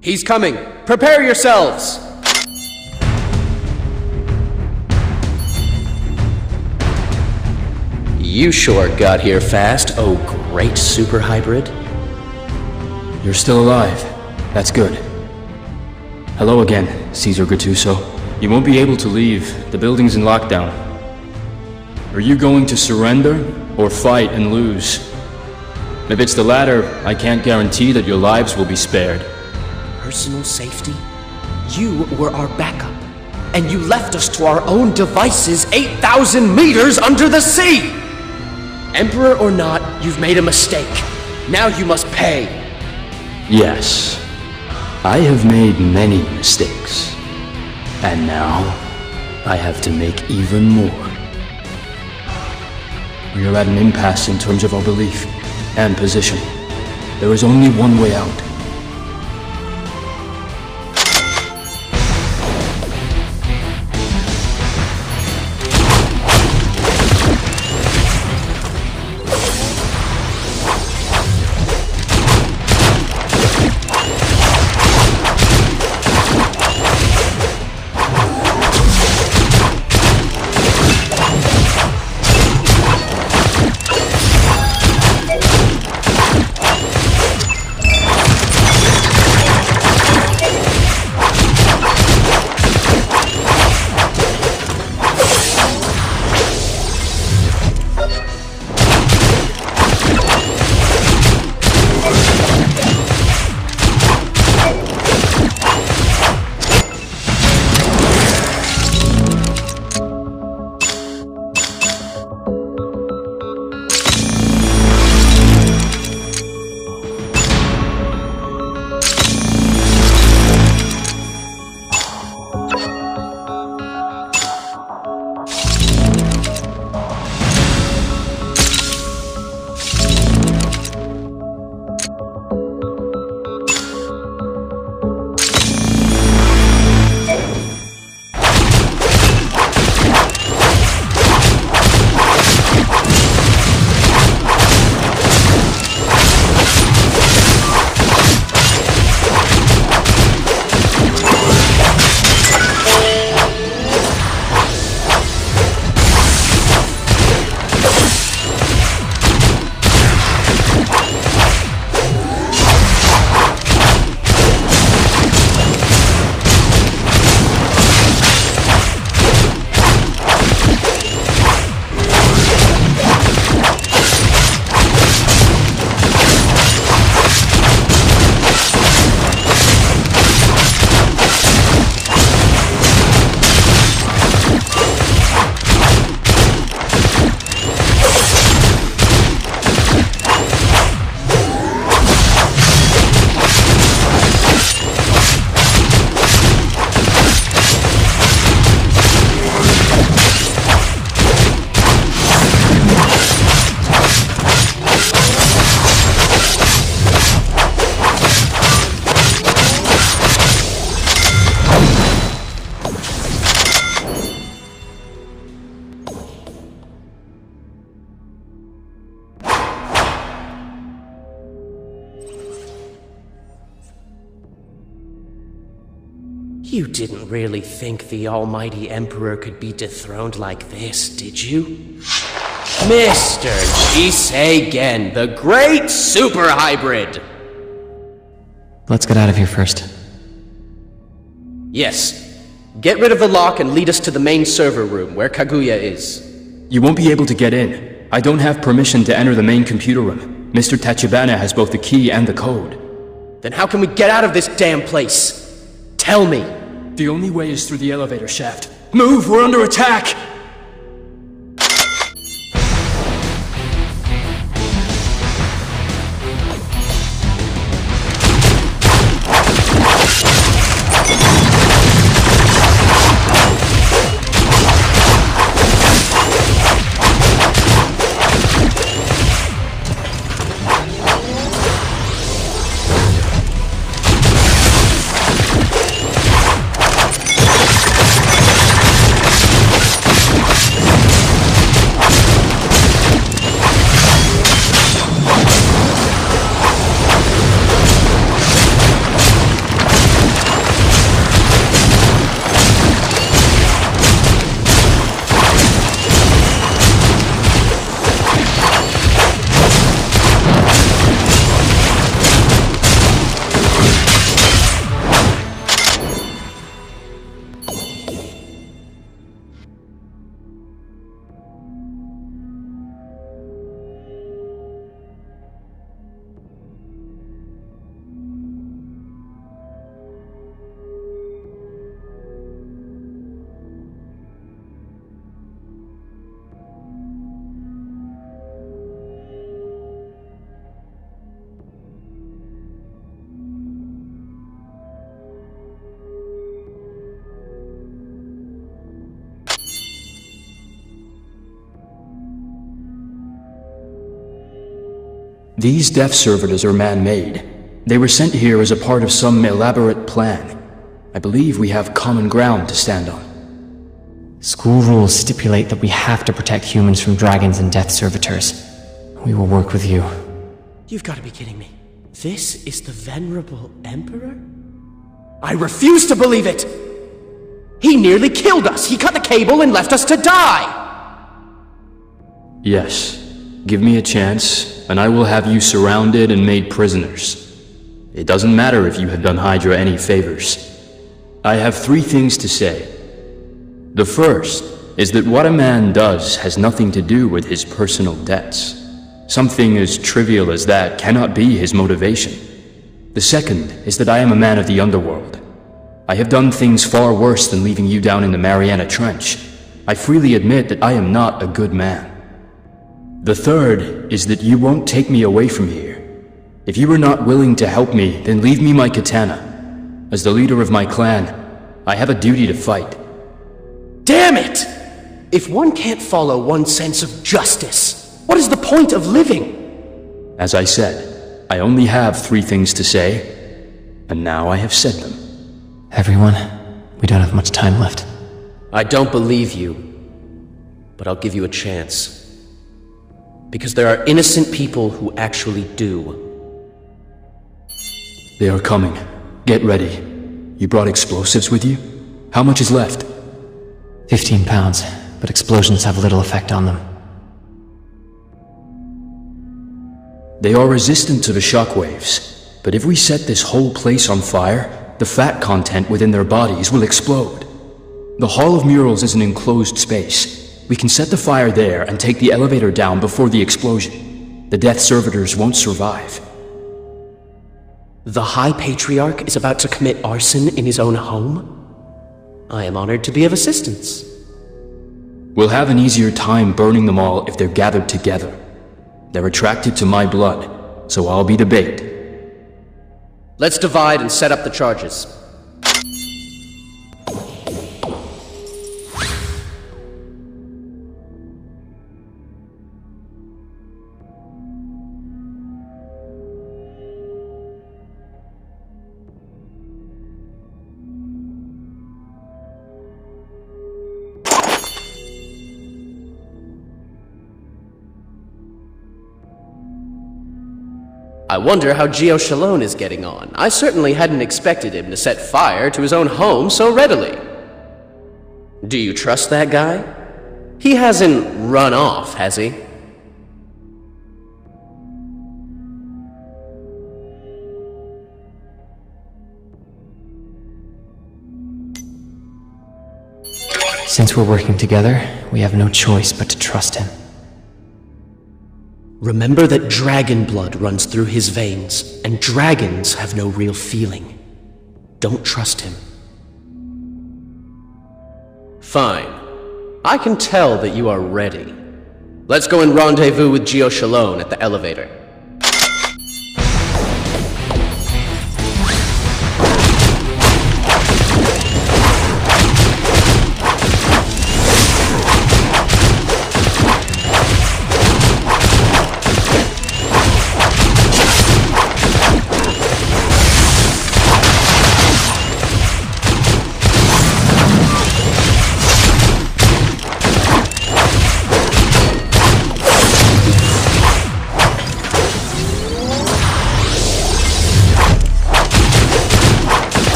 He's coming! Prepare yourselves! You sure got here fast, oh great super hybrid. You're still alive. That's good. Hello again, Caesar Gattuso. You won't be able to leave. The building's in lockdown. Are you going to surrender, or fight and lose? If it's the latter, I can't guarantee that your lives will be spared. Personal safety? You were our backup, and you left us to our own devices 8,000 meters under the sea! Emperor or not, you've made a mistake. Now you must pay. Yes. I have made many mistakes. And now, I have to make even more. We are at an impasse in terms of our belief and position. There is only one way out. You didn't really think the almighty Emperor could be dethroned like this, did you? Mr. Jiseigen, the great super hybrid! Let's get out of here first. Yes. Get rid of the lock and lead us to the main server room, where Kaguya is. You won't be able to get in. I don't have permission to enter the main computer room. Mr. Tachibana has both the key and the code. Then how can we get out of this damn place? Tell me. The only way is through the elevator shaft. Move! We're under attack! These death servitors are man-made. They were sent here as a part of some elaborate plan. I believe we have common ground to stand on. School rules stipulate that we have to protect humans from dragons and death servitors. We will work with you. You've got to be kidding me. This is the venerable Emperor? I refuse to believe it! He nearly killed us! He cut the cable and left us to die! Yes. Give me a chance, and I will have you surrounded and made prisoners. It doesn't matter if you have done Hydra any favors. I have 3 things to say. The first is that what a man does has nothing to do with his personal debts. Something as trivial as that cannot be his motivation. The second is that I am a man of the underworld. I have done things far worse than leaving you down in the Mariana Trench. I freely admit that I am not a good man. The third is that you won't take me away from here. If you are not willing to help me, then leave me my katana. As the leader of my clan, I have a duty to fight. Damn it! If one can't follow one's sense of justice, what is the point of living? As I said, I only have 3 things to say, and now I have said them. Everyone, we don't have much time left. I don't believe you, but I'll give you a chance. Because there are innocent people who actually do. They are coming. Get ready. You brought explosives with you? How much is left? 15 pounds, but explosions have little effect on them. They are resistant to the shockwaves, but if we set this whole place on fire, the fat content within their bodies will explode. The Hall of Murals is an enclosed space. We can set the fire there and take the elevator down before the explosion. The death servitors won't survive. The High Patriarch is about to commit arson in his own home? I am honored to be of assistance. We'll have an easier time burning them all if they're gathered together. They're attracted to my blood, so I'll be the bait. Let's divide and set up the charges. I wonder how Gio Shalone is getting on. I certainly hadn't expected him to set fire to his own home so readily. Do you trust that guy? He hasn't run off, has he? Since we're working together, we have no choice but to trust him. Remember that dragon blood runs through his veins, and dragons have no real feeling. Don't trust him. Fine. I can tell that you are ready. Let's go and rendezvous with Gio Shalone at the elevator.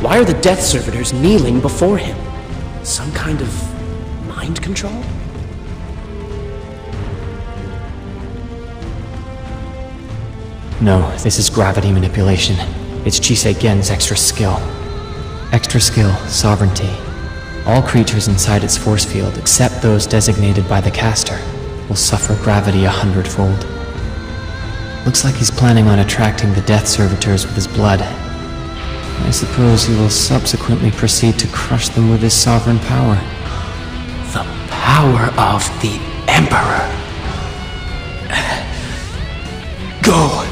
Why are the Death Servitors kneeling before him? Some kind of mind control? No, this is gravity manipulation. It's Chisei Gen's extra skill. Extra skill, sovereignty. All creatures inside its force field, except those designated by the caster, will suffer gravity 100-fold. Looks like he's planning on attracting the Death Servitors with his blood. I suppose he will subsequently proceed to crush them with his sovereign power. The power of the Emperor. Go.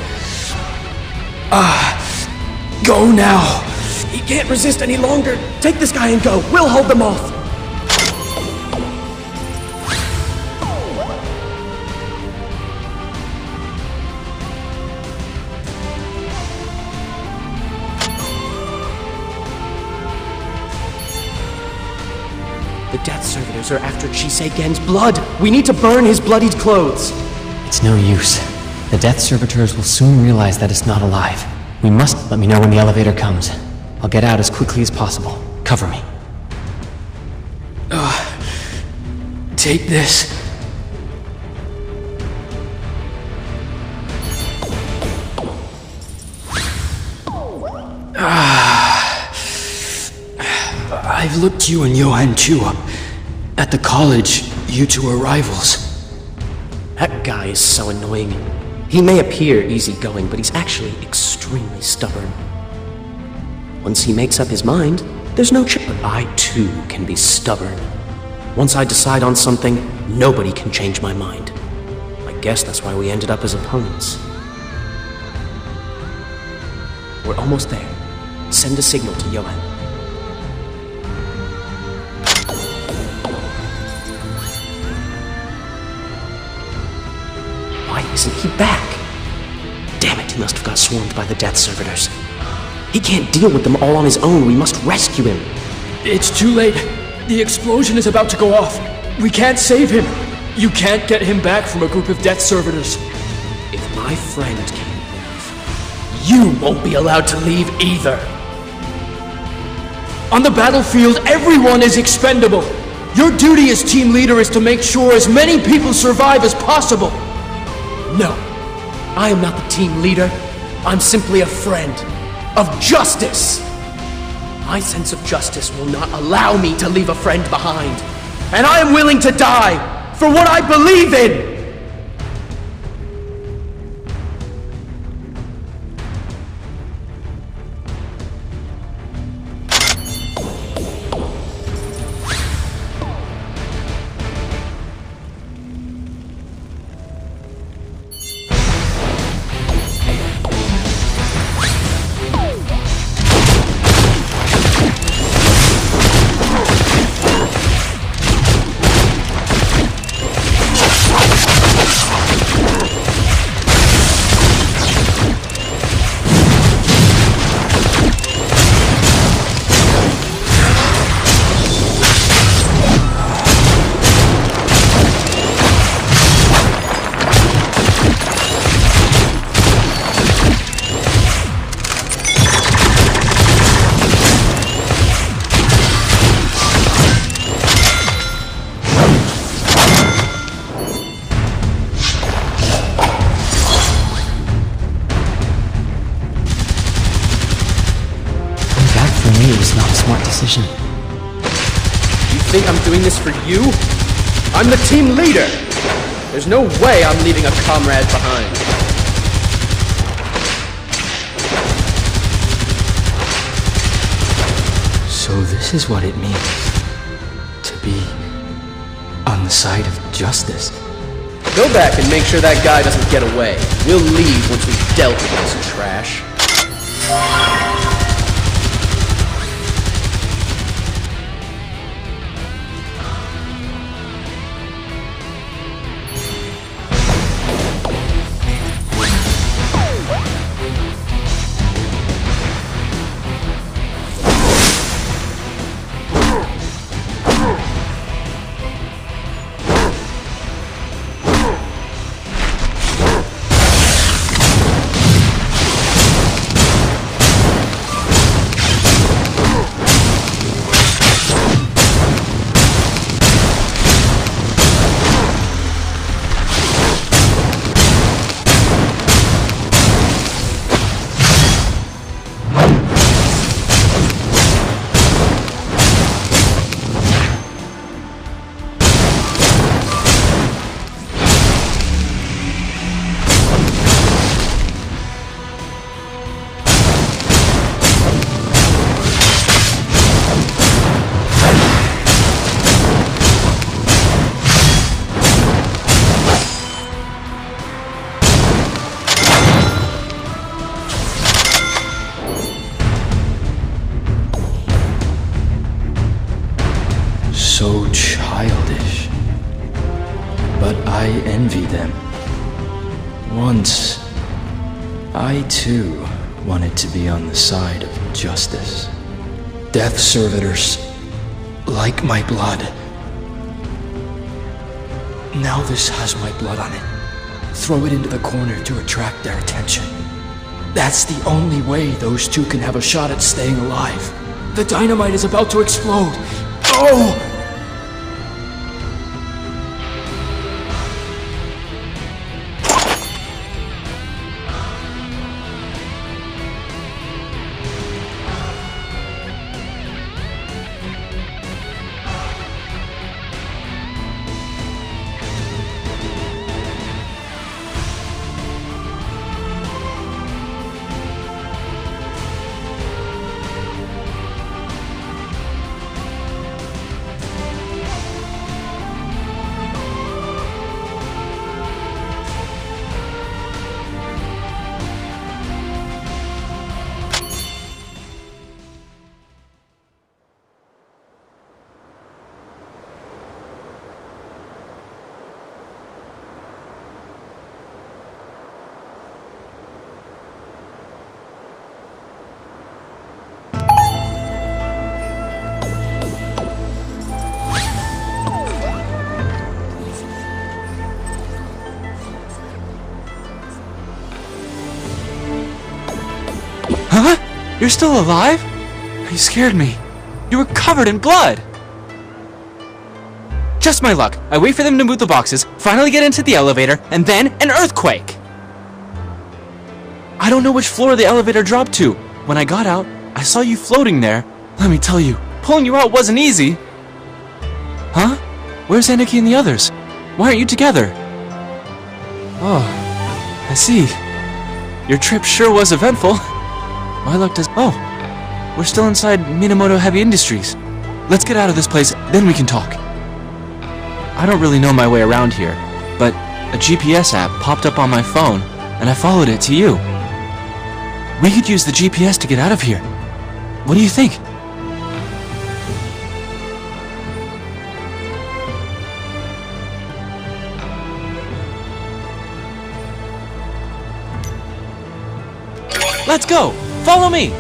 Go now. He can't resist any longer. Take this guy and go. We'll hold them off. The Death Servitors are after Chisei Gen's blood. We need to burn his bloodied clothes. It's no use. The Death Servitors will soon realize that it's not alive. We must let me know when the elevator comes. I'll get out as quickly as possible. Cover me. Take this. I've looked you and Johan too up. At the college, you two are rivals. That guy is so annoying. He may appear easygoing, but he's actually extremely stubborn. Once he makes up his mind, there's no chance. But I too can be stubborn. Once I decide on something, nobody can change my mind. I guess that's why we ended up as opponents. We're almost there. Send a signal to Johan. Why isn't he back? Damn it, he must have got swarmed by the Death Servitors. He can't deal with them all on his own. We must rescue him. It's too late. The explosion is about to go off. We can't save him. You can't get him back from a group of Death Servitors. If my friend can't leave, you won't be allowed to leave either. On the battlefield, everyone is expendable. Your duty as team leader is to make sure as many people survive as possible. No, I am not the team leader. I'm simply a friend of justice. My sense of justice will not allow me to leave a friend behind. And I am willing to die for what I believe in. For me, it was not a smart decision. You think I'm doing this for you? I'm the team leader! There's no way I'm leaving a comrade behind. So this is what it means to be on the side of justice. Go back and make sure that guy doesn't get away. We'll leave once we've dealt with this trash. So childish. But I envy them. Once, I too wanted to be on the side of justice. Death servitors like my blood. Now this has my blood on it. Throw it into the corner to attract their attention. That's the only way those two can have a shot at staying alive. The dynamite is about to explode. Oh! Huh? You're still alive? You scared me. You were covered in blood. Just my luck. I wait for them to move the boxes, finally get into the elevator, and then an earthquake. I don't know which floor the elevator dropped to. When I got out, I saw you floating there. Let me tell you, pulling you out wasn't easy. Huh? Where's Aniki and the others? Why aren't you together? Oh, I see. Your trip sure was eventful. My luck does... Oh, we're still inside Minamoto Heavy Industries. Let's get out of this place, then we can talk. I don't really know my way around here, but a GPS app popped up on my phone, and I followed it to you. We could use the GPS to get out of here. What do you think? Let's go! Follow me!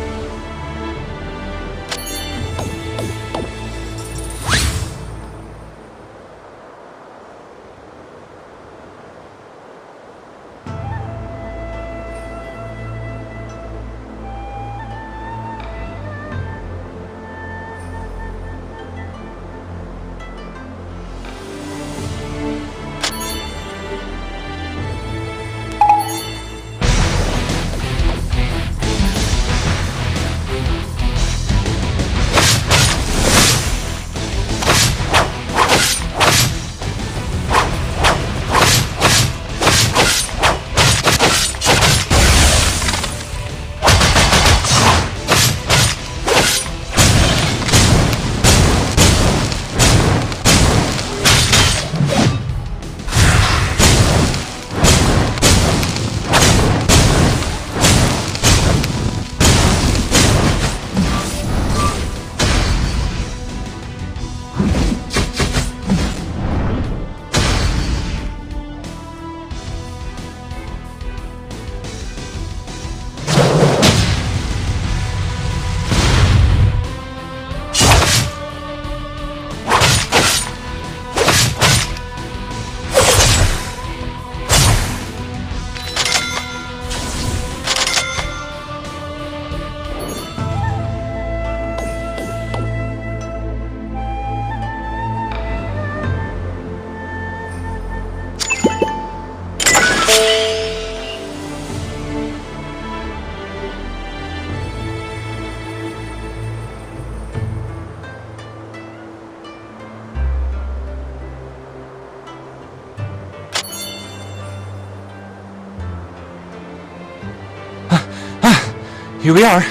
Here we are.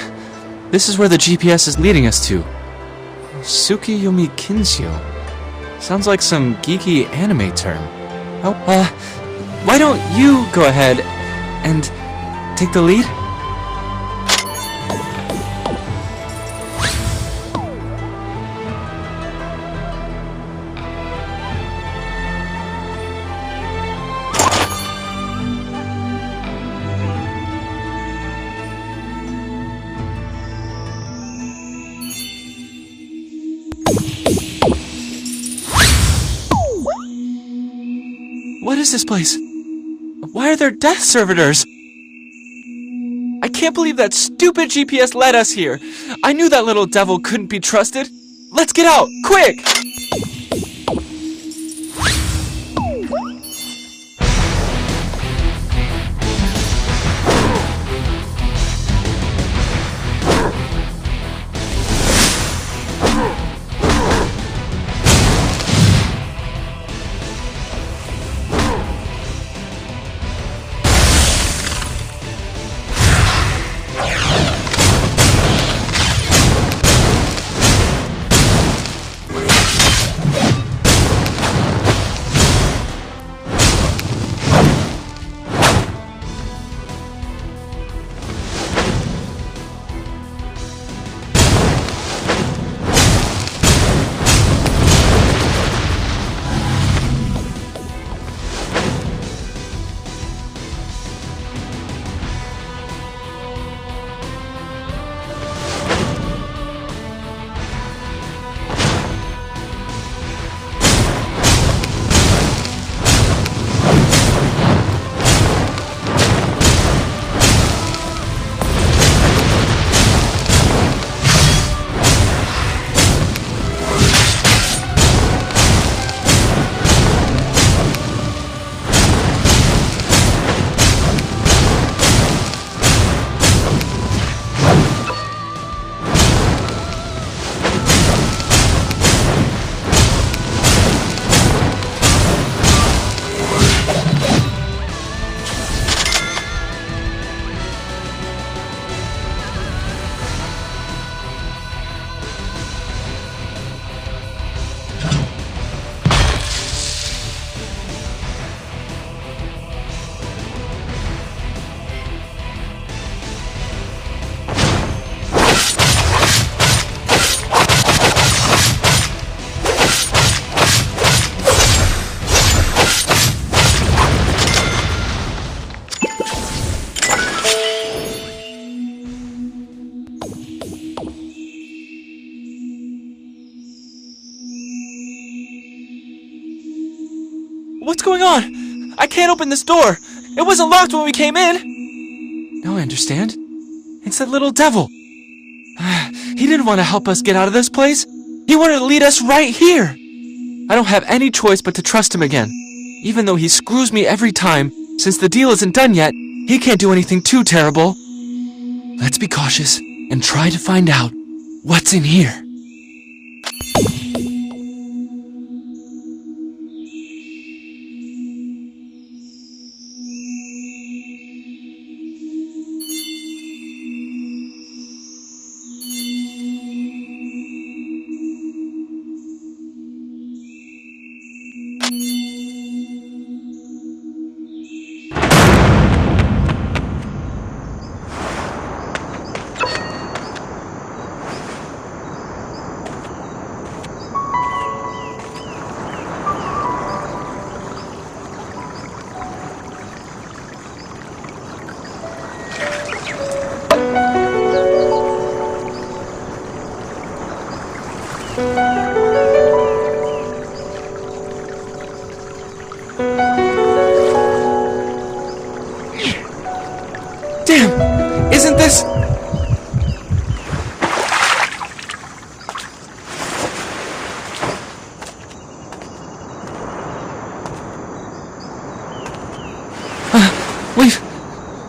This is where the GPS is leading us to. Tsukiyomi Kinshio. Sounds like some geeky anime term. Oh, why don't you go ahead and take the lead? What is this place? Why are there death servitors? I can't believe that stupid GPS led us here. I knew that little devil couldn't be trusted. Let's get out, quick! What's going on? I can't open this door. It wasn't locked when we came in. Now I understand. It's that little devil. He didn't want to help us get out of this place. He wanted to lead us right here. I don't have any choice but to trust him again. Even though he screws me every time, since the deal isn't done yet, he can't do anything too terrible. Let's be cautious and try to find out what's in here. Damn! Isn't this...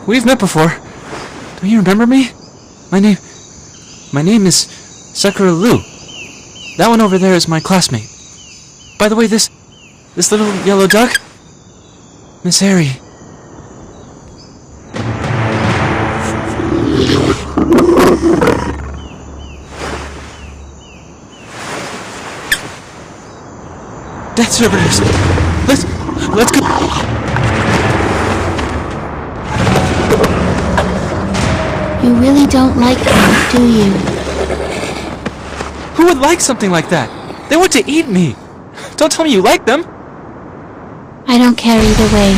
We've met before. Don't you remember me? My name is Sakura Lu. That one over there is my classmate. By the way, this little yellow duck? Miss Harry. Death servitors! Let's go! You really don't like them, do you? Who would like something like that? They want to eat me! Don't tell me you like them! I don't care either way.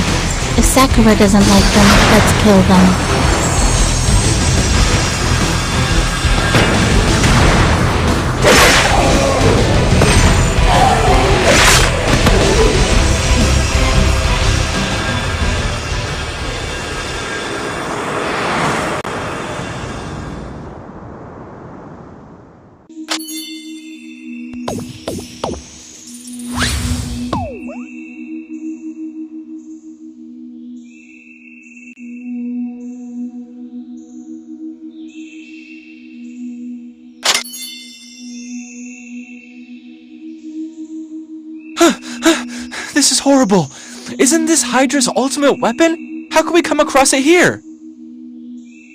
If Sakura doesn't like them, let's kill them. This is horrible! Isn't this Hydra's ultimate weapon? How could we come across it here?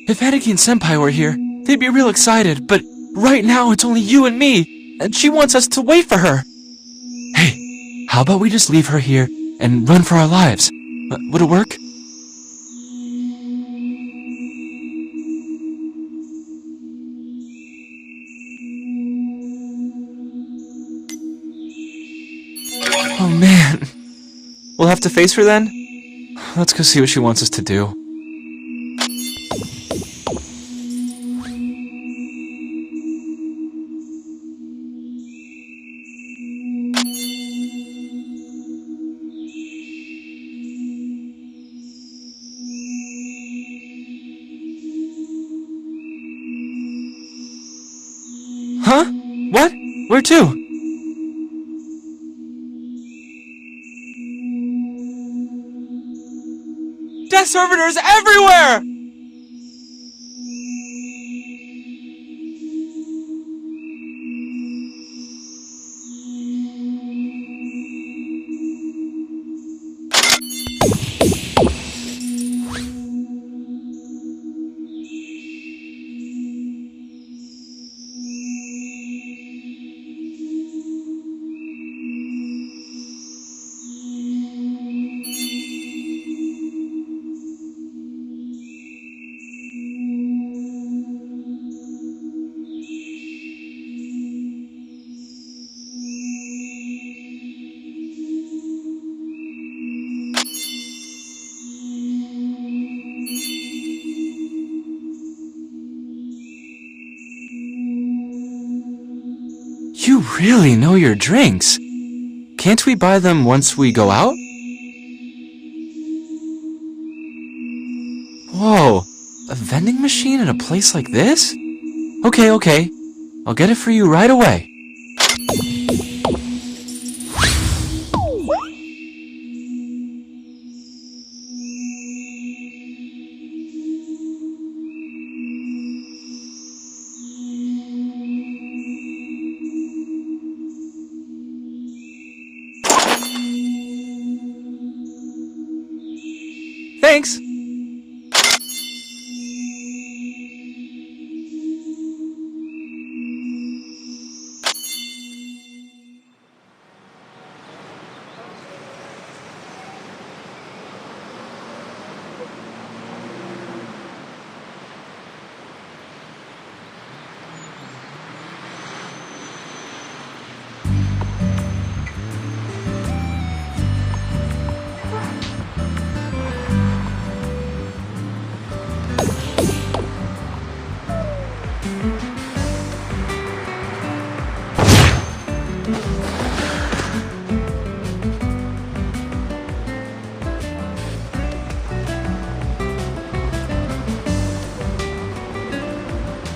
If Anakin Senpai were here, they'd be real excited, but right now it's only you and me, and she wants us to wait for her. Hey, how about we just leave her here and run for our lives? Would it work? Oh man. We'll have to face her then? Let's go see what she wants us to do. Huh? What? Where to? Death servitors everywhere! You really know your drinks. Can't we buy them once we go out? Whoa, a vending machine in a place like this? Okay. I'll get it for you right away. Thanks!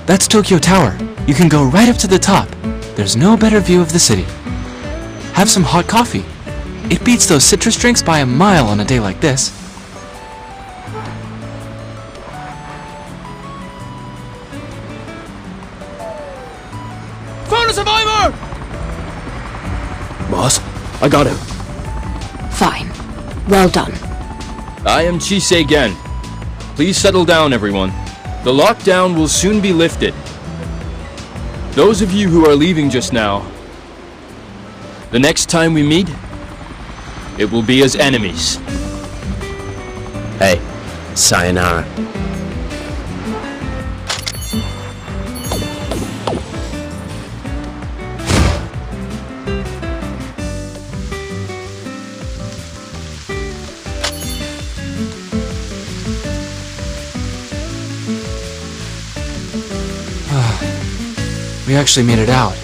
That's Tokyo Tower. You can go right up to the top. There's no better view of the city. Have some hot coffee. It beats those citrus drinks by a mile on a day like this. Found a survivor! Boss, I got him. Fine. Well done. I am Chisei Gen. Please settle down, everyone. The lockdown will soon be lifted. Those of you who are leaving just now, the next time we meet, it will be as enemies. Hey, sayonara. We actually made it out.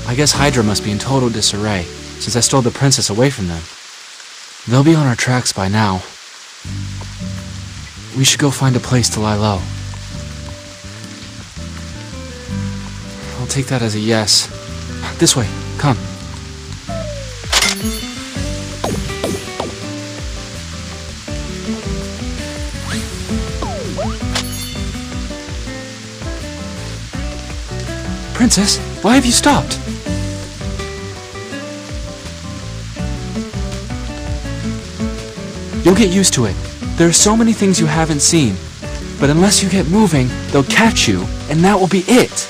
I guess Hydra must be in total disarray, since I stole the princess away from them. They'll be on our tracks by now. We should go find a place to lie low. I'll take that as a yes. This way, come. Princess, why have you stopped? You'll get used to it. There are so many things you haven't seen. But unless you get moving, they'll catch you, and that will be it.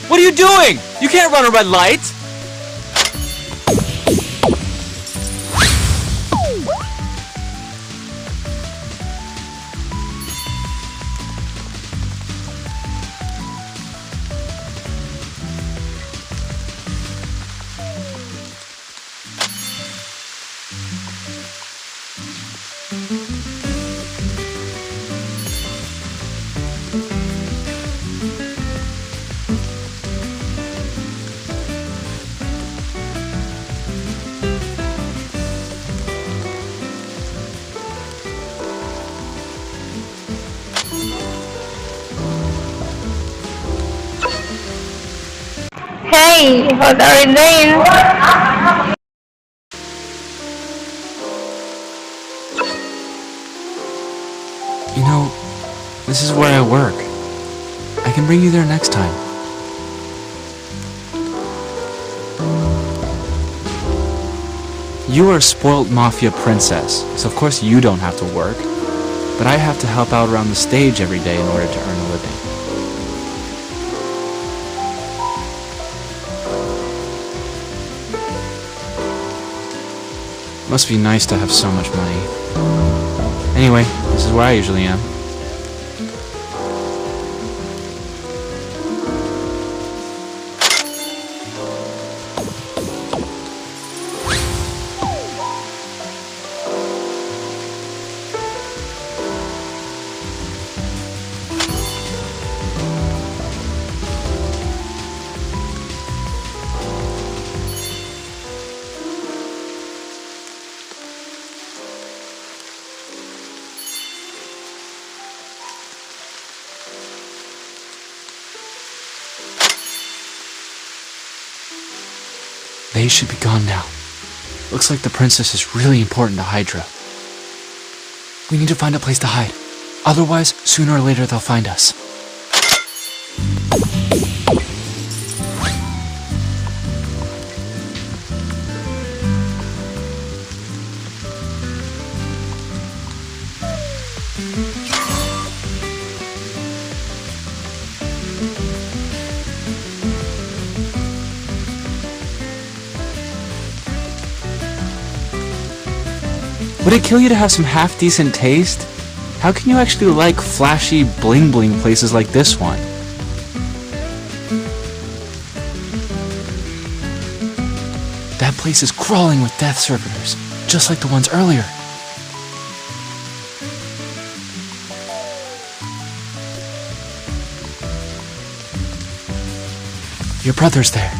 What are you doing? You can't run a red light! Hey, what are you doing? You know, this is where I work. I can bring you there next time. You are a spoiled mafia princess, so of course you don't have to work. But I have to help out around the stage every day in order to earn a living. Must be nice to have so much money. Anyway, this is where I usually am. They should be gone now. Looks like the princess is really important to Hydra. We need to find a place to hide. Otherwise, sooner or later they'll find us. Would it kill you to have some half-decent taste? How can you actually like flashy bling-bling places like this one? That place is crawling with death servitors, just like the ones earlier. Your brother's there.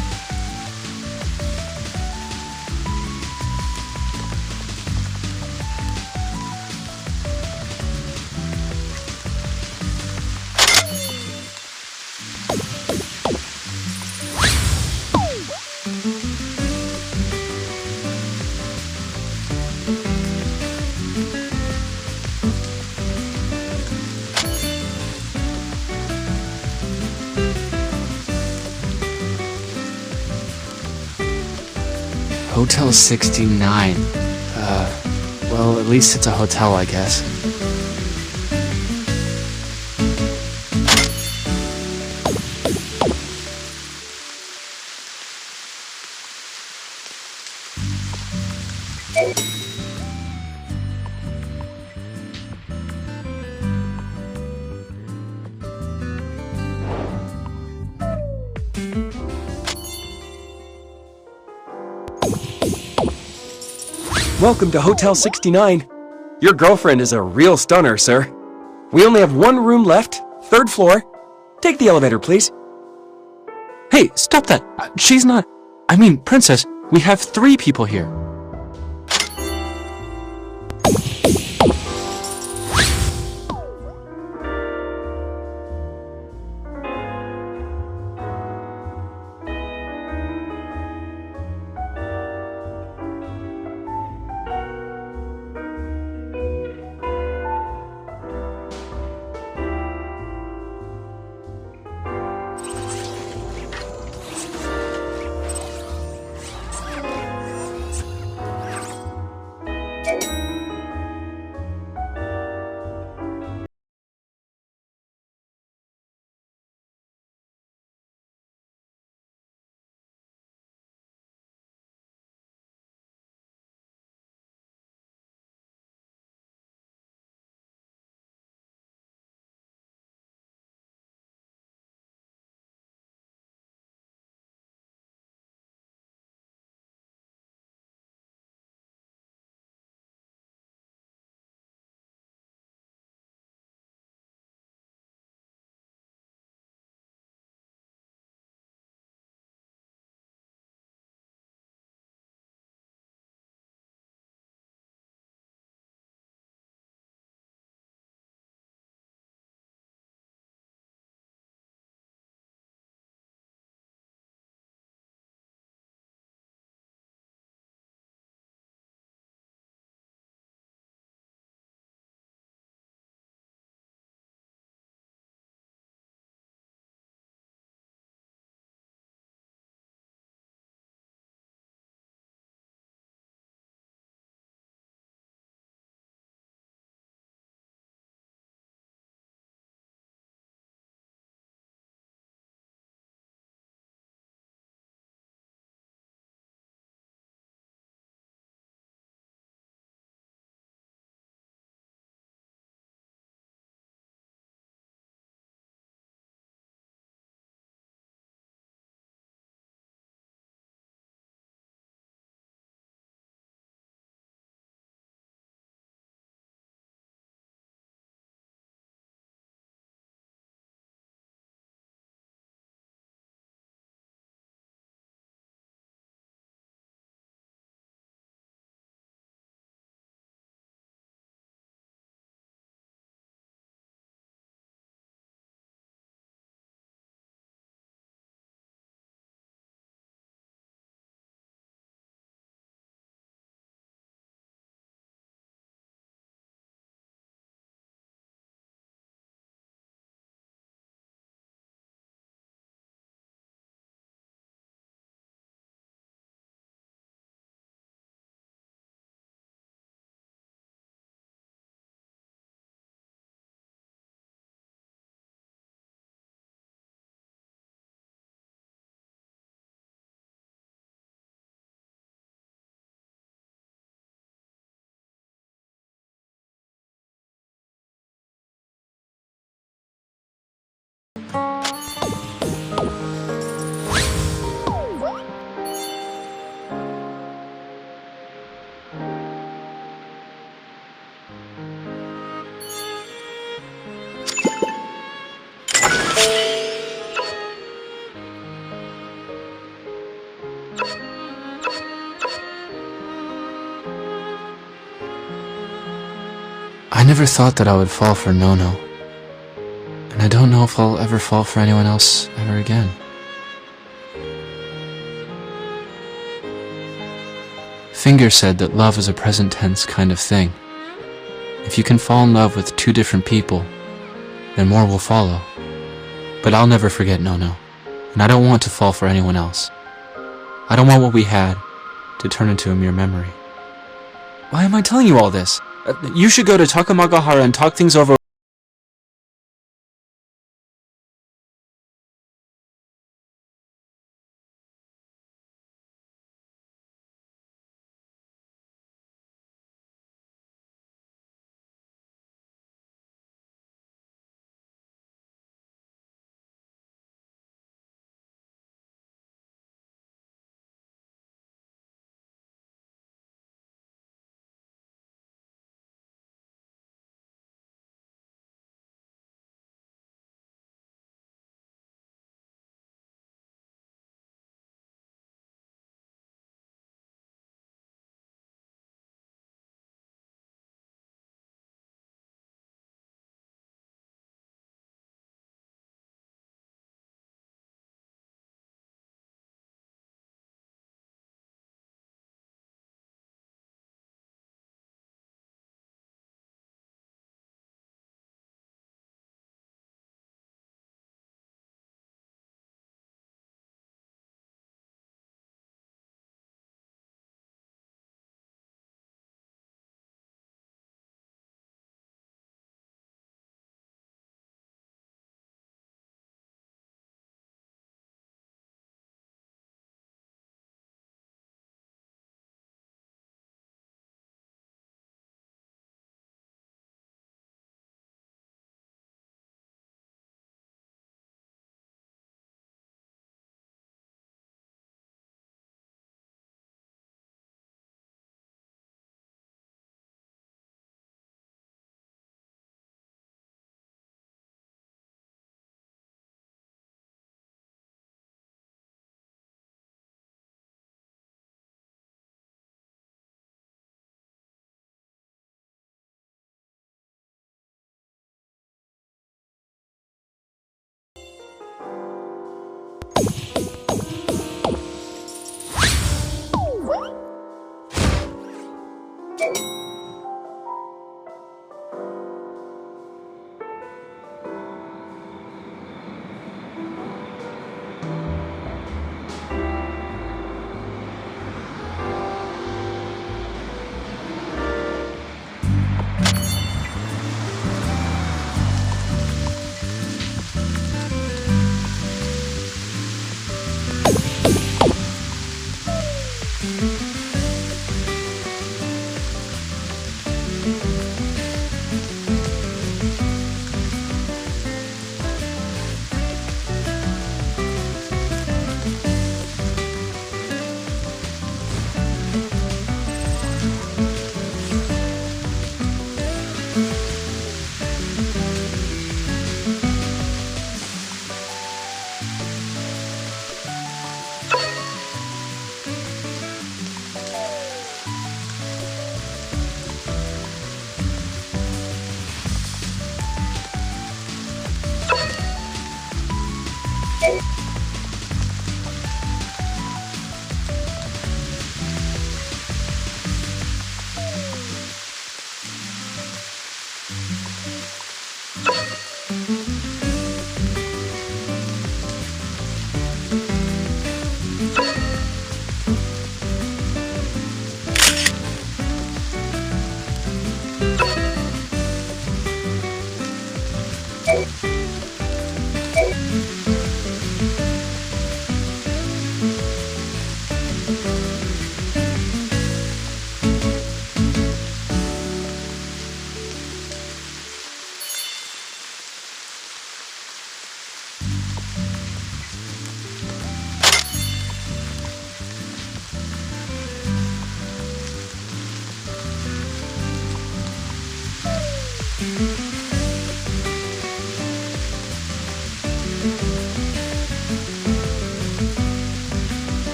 Hotel 69. Well, at least it's a hotel, I guess. Welcome to Hotel 69. Your girlfriend is a real stunner, sir. We only have one room left, 3rd floor. Take the elevator, please. Hey, stop that! She's not... I mean, Princess, we have 3 people here. I never thought that I would fall for Nono. And I don't know if I'll ever fall for anyone else ever again. Finger said that love is a present tense kind of thing. If you can fall in love with 2 different people, then more will follow. But I'll never forget Nono, and I don't want to fall for anyone else. I don't want what we had to turn into a mere memory. Why am I telling you all this? You should go to Takamagahara and talk things over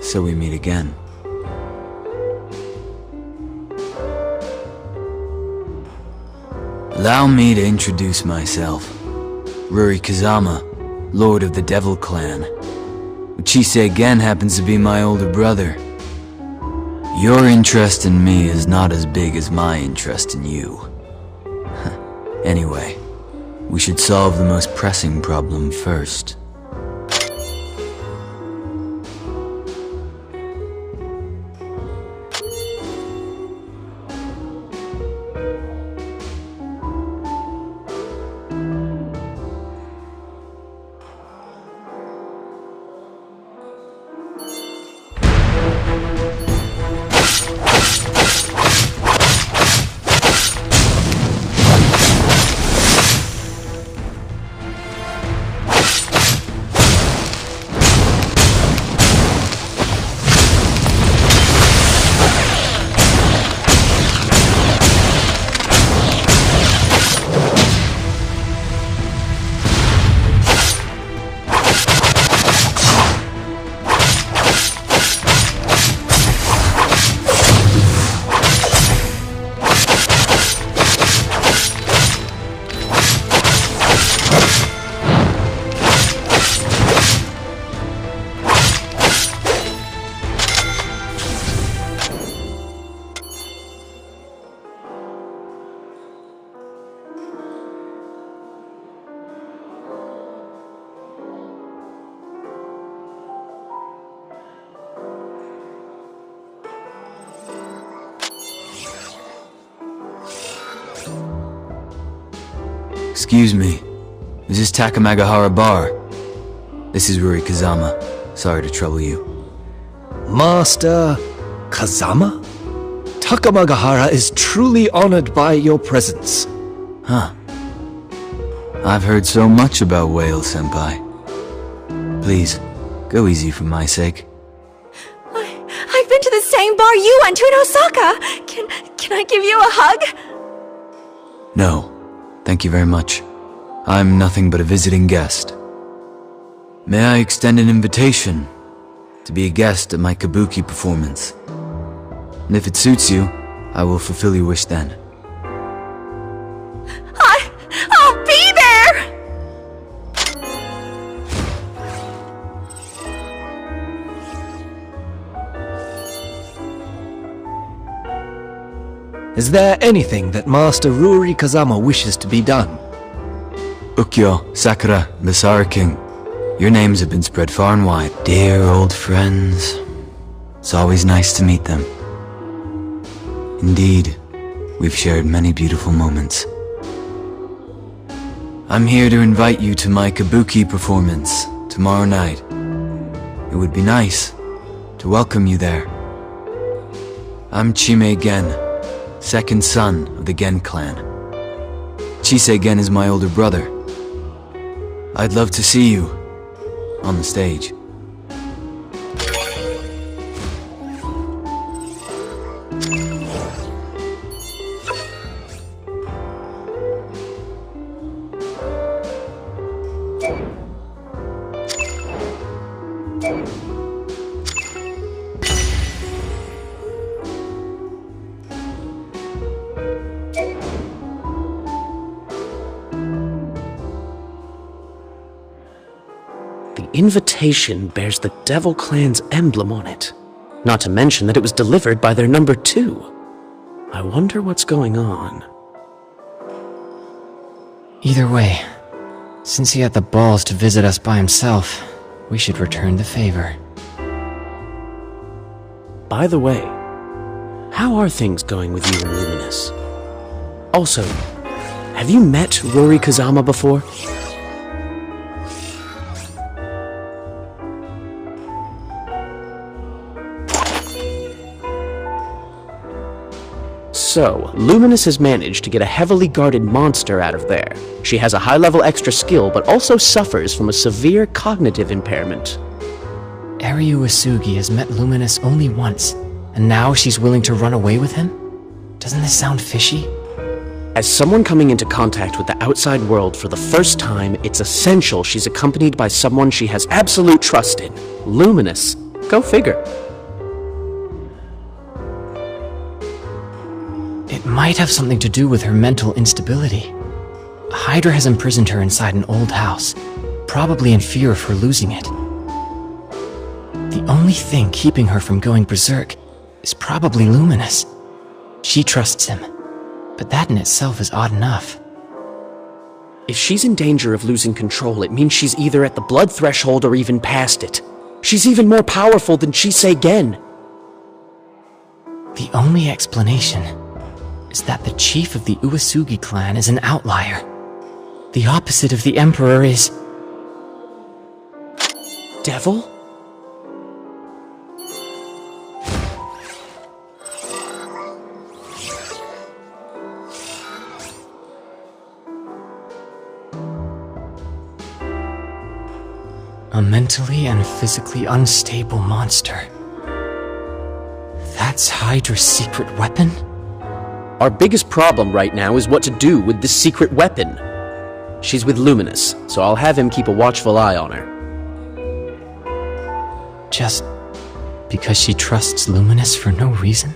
So we meet again. Allow me to introduce myself. Ruri Kazama, Lord of the Devil Clan. Uchise again happens to be my older brother. Your interest in me is not as big as my interest in you. Anyway, we should solve the most pressing problem first. Excuse me, is this Takamagahara Bar? This is Ruri Kazama. Sorry to trouble you. Master Kazama? Takamagahara is truly honored by your presence. Huh. I've heard so much about Whale Senpai. Please, go easy for my sake. I've been to the same bar you went to in Osaka! Can I give you a hug? No, thank you very much. I'm nothing but a visiting guest. May I extend an invitation to be a guest at my kabuki performance? And if it suits you, I will fulfill your wish then. I'll be there! Is there anything that Master Ruri Kazama wishes to be done? Ukyo, Sakura, Misara King, your names have been spread far and wide. Dear old friends. It's always nice to meet them. Indeed, we've shared many beautiful moments. I'm here to invite you to my kabuki performance tomorrow night. It would be nice to welcome you there. I'm Chime Gen, second son of the Gen clan. Chisei Gen is my older brother. I'd love to see you on the stage. The invitation bears the Devil Clan's emblem on it. Not to mention that it was delivered by their number 2. I wonder what's going on. Either way, since he had the balls to visit us by himself, we should return the favor. By the way, how are things going with you and Luminous? Also, have you met Ruri Kazama before? So, Luminous has managed to get a heavily guarded monster out of there. She has a high-level extra skill, but also suffers from a severe cognitive impairment. Eri Uesugi has met Luminous only once, and now she's willing to run away with him? Doesn't this sound fishy? As someone coming into contact with the outside world for the first time, it's essential she's accompanied by someone she has absolute trust in. Luminous. Go figure. It might have something to do with her mental instability. Hydra has imprisoned her inside an old house, probably in fear of her losing it. The only thing keeping her from going berserk is probably Luminous. She trusts him, but that in itself is odd enough. If she's in danger of losing control, it means she's either at the blood threshold or even past it. She's even more powerful than Chisei Gen. The only explanation is that the chief of the Uesugi clan is an outlier. The opposite of the Emperor is... Devil? A mentally and physically unstable monster. That's Hydra's secret weapon? Our biggest problem right now is what to do with this secret weapon. She's with Luminous, so I'll have him keep a watchful eye on her. Just because she trusts Luminous for no reason?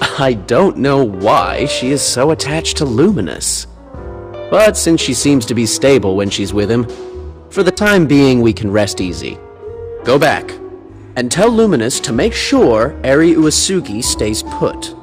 I don't know why she is so attached to Luminous. But since she seems to be stable when she's with him, for the time being we can rest easy. Go back, and tell Luminous to make sure Eri Uesugi stays put.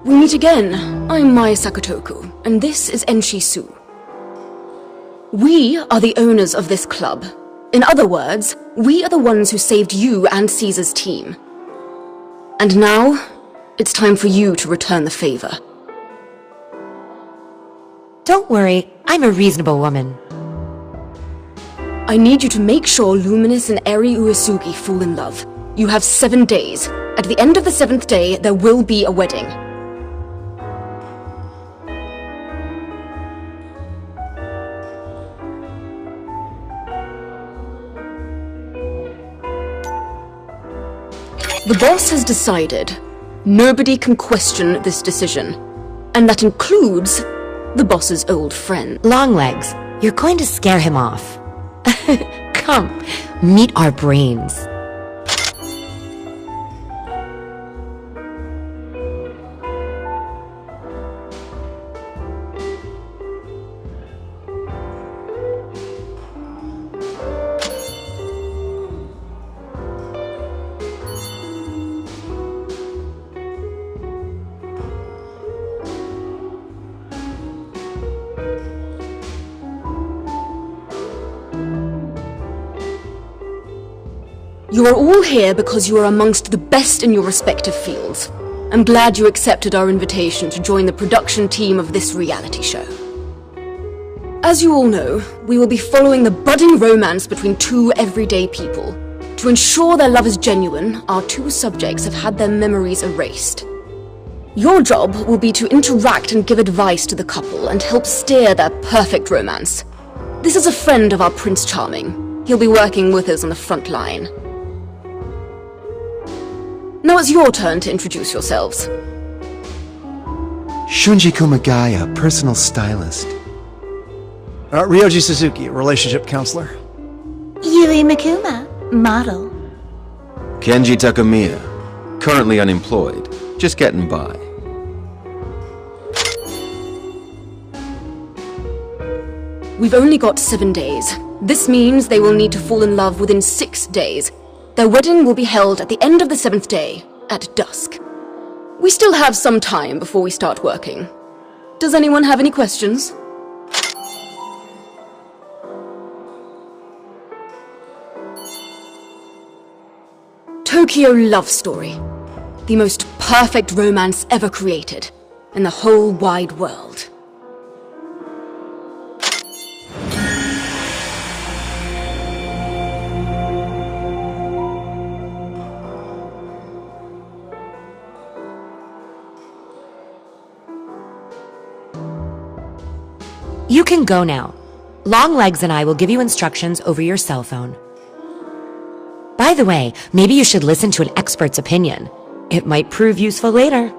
We meet again. I'm Mai Sakutoku, and this is Enshi-Su. We are the owners of this club. In other words, we are the ones who saved you and Caesar's team. And now, it's time for you to return the favor. Don't worry, I'm a reasonable woman. I need you to make sure Luminous and Eri Uesugi fall in love. You have 7 days. At the end of the 7th day, there will be a wedding. The boss has decided. Nobody can question this decision. And that includes the boss's old friend. Longlegs, you're going to scare him off. Come, meet our brains. You are all here because you are amongst the best in your respective fields. I'm glad you accepted our invitation to join the production team of this reality show. As you all know, we will be following the budding romance between two everyday people. To ensure their love is genuine, our two subjects have had their memories erased. Your job will be to interact and give advice to the couple and help steer their perfect romance. This is a friend of our Prince Charming. He'll be working with us on the front line. Now it's your turn to introduce yourselves. Shunji Kumagaya, personal stylist. Ryoji Suzuki, relationship counselor. Yui Mikuma, model. Kenji Takamiya, currently unemployed, just getting by. We've only got 7 days. This means they will need to fall in love within 6 days. Their wedding will be held at the end of the 7th day, at dusk. We still have some time before we start working. Does anyone have any questions? Tokyo Love Story. The most perfect romance ever created in the whole wide world. You can go now. Longlegs and I will give you instructions over your cell phone. By the way, maybe you should listen to an expert's opinion. It might prove useful later.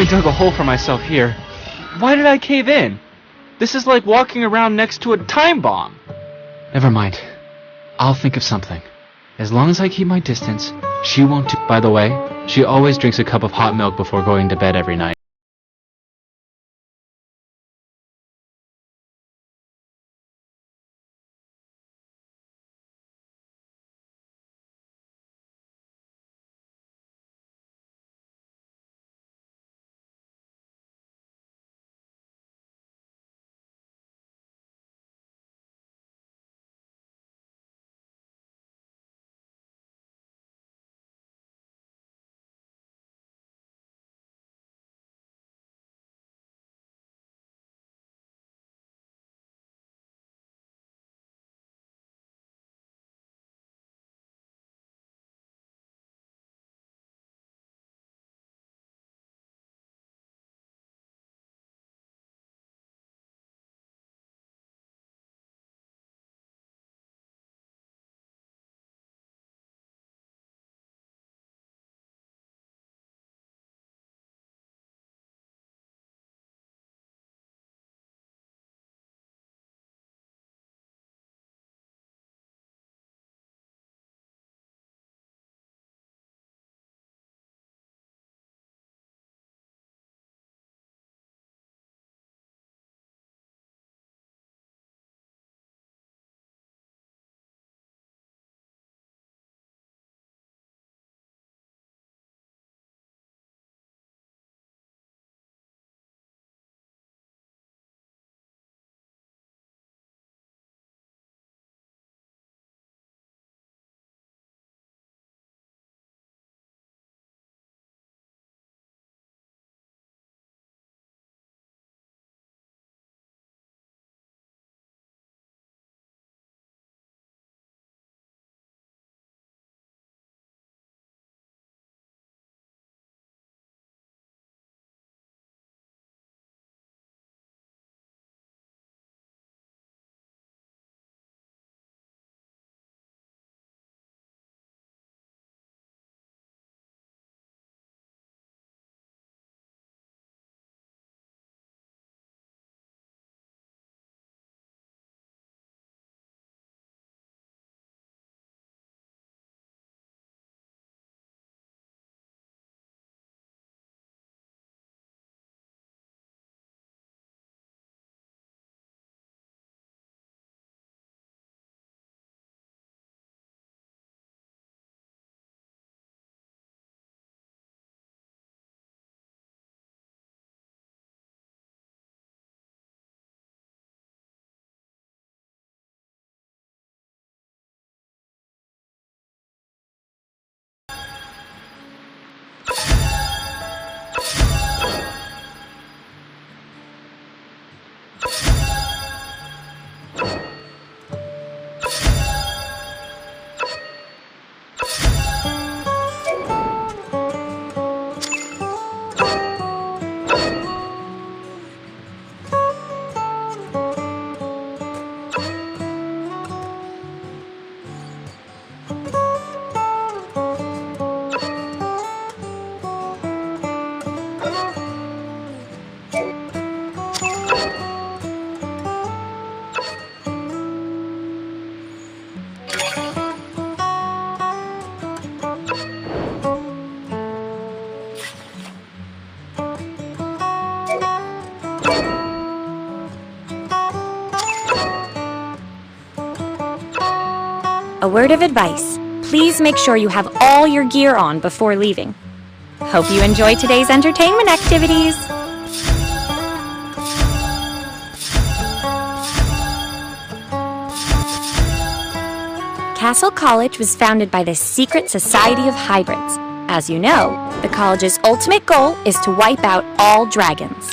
definitely dug a hole for myself here. Why did I cave in? This is like walking around next to a time bomb. Never mind. I'll think of something. As long as I keep my distance, she won't do. By the way, she always drinks a cup of hot milk before going to bed every night. A word of advice. Please make sure you have all your gear on before leaving. Hope you enjoy today's entertainment activities. Castle College was founded by the Secret Society of Hybrids. As you know, the college's ultimate goal is to wipe out all dragons.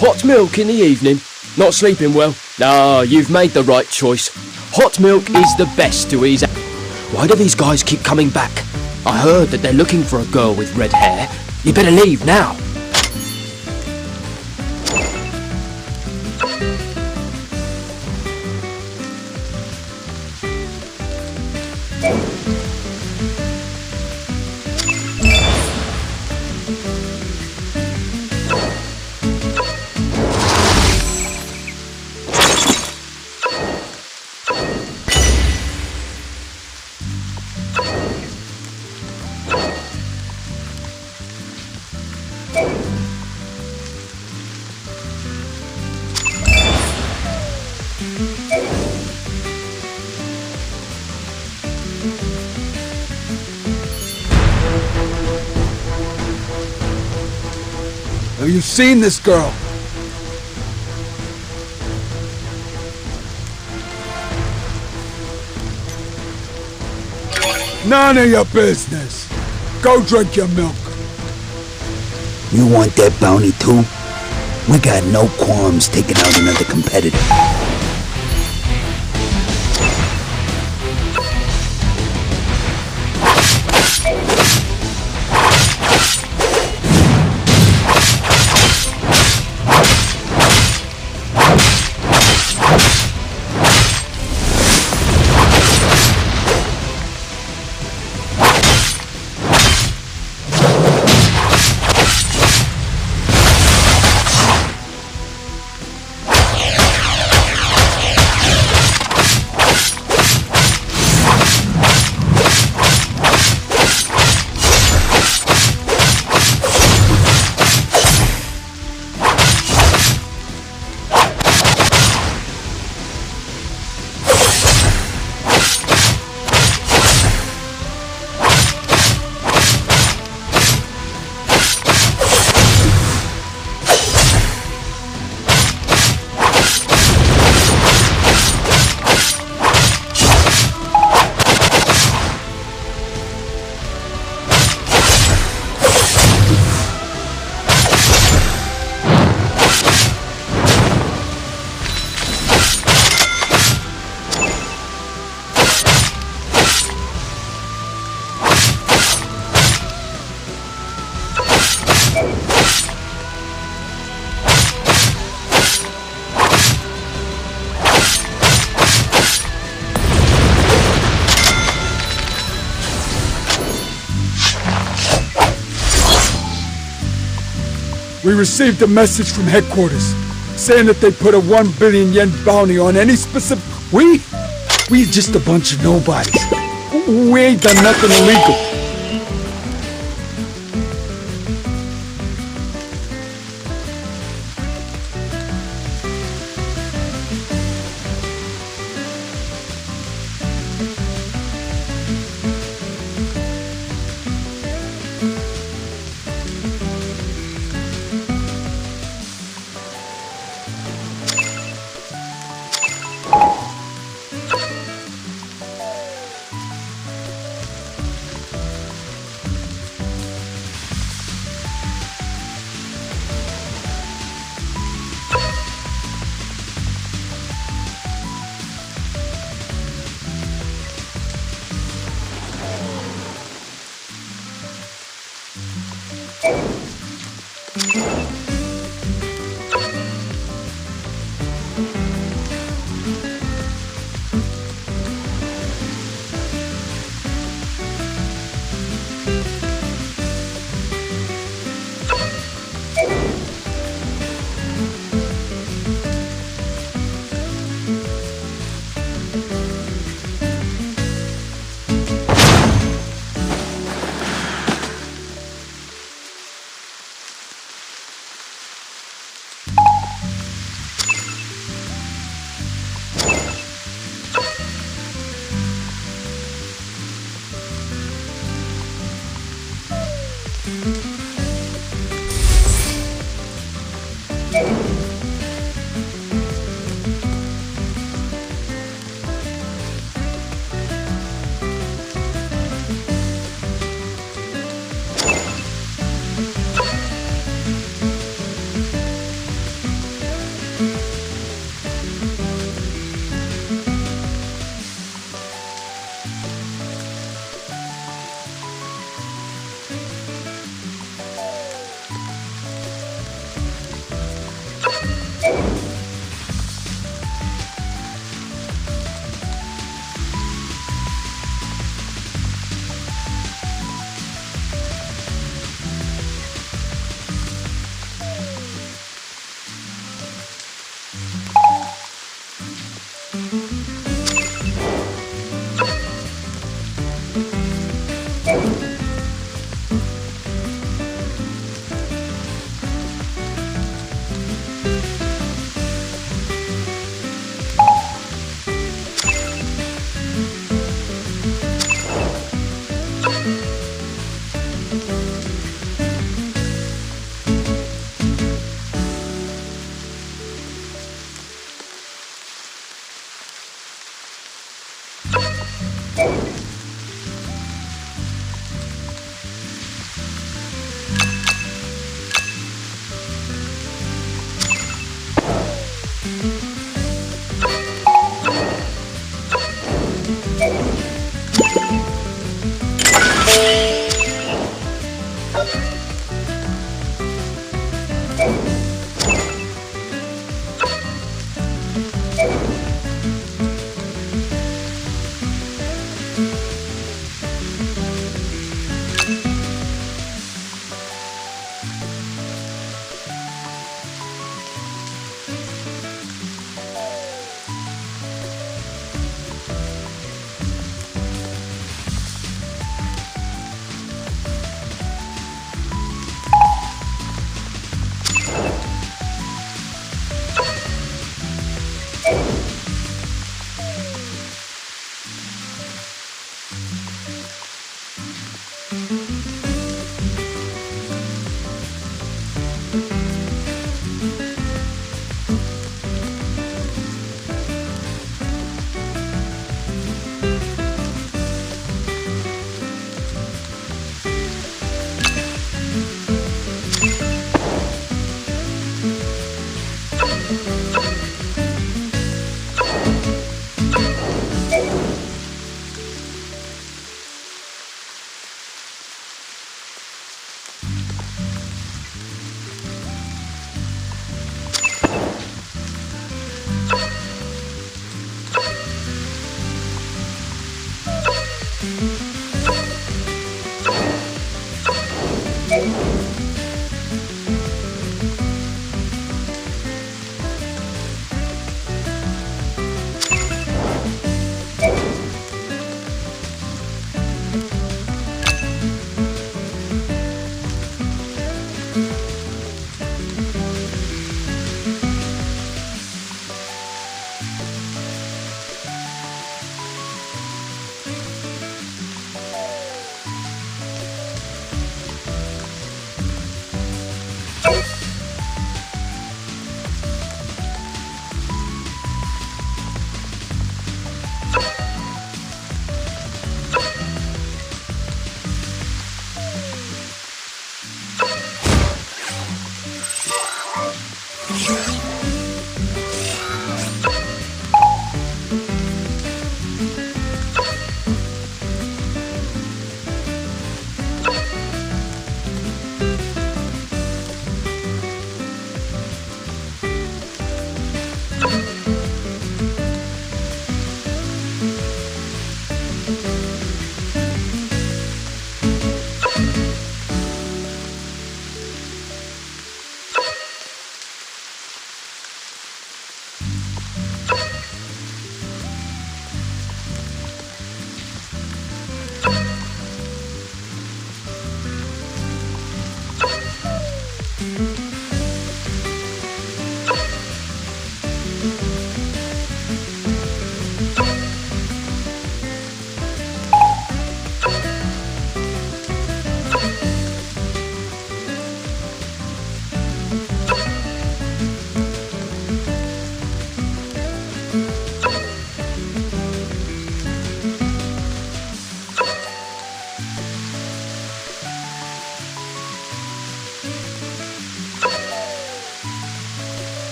Hot milk in the evening? Not sleeping well? No, you've made the right choice. Hot milk is the best to ease. Why do these guys keep coming back? I heard that they're looking for a girl with red hair. You better leave now. Have you seen this girl? None of your business. Go drink your milk. You want that bounty too? We got no qualms taking out another competitor. We received a message from headquarters saying that they put a 1 billion yen bounty on any specific... We just a bunch of nobodies. We ain't done nothing illegal.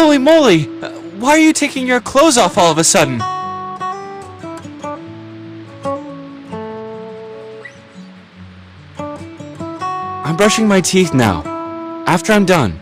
Holy moly! Why are you taking your clothes off all of a sudden? I'm brushing my teeth now. After I'm done.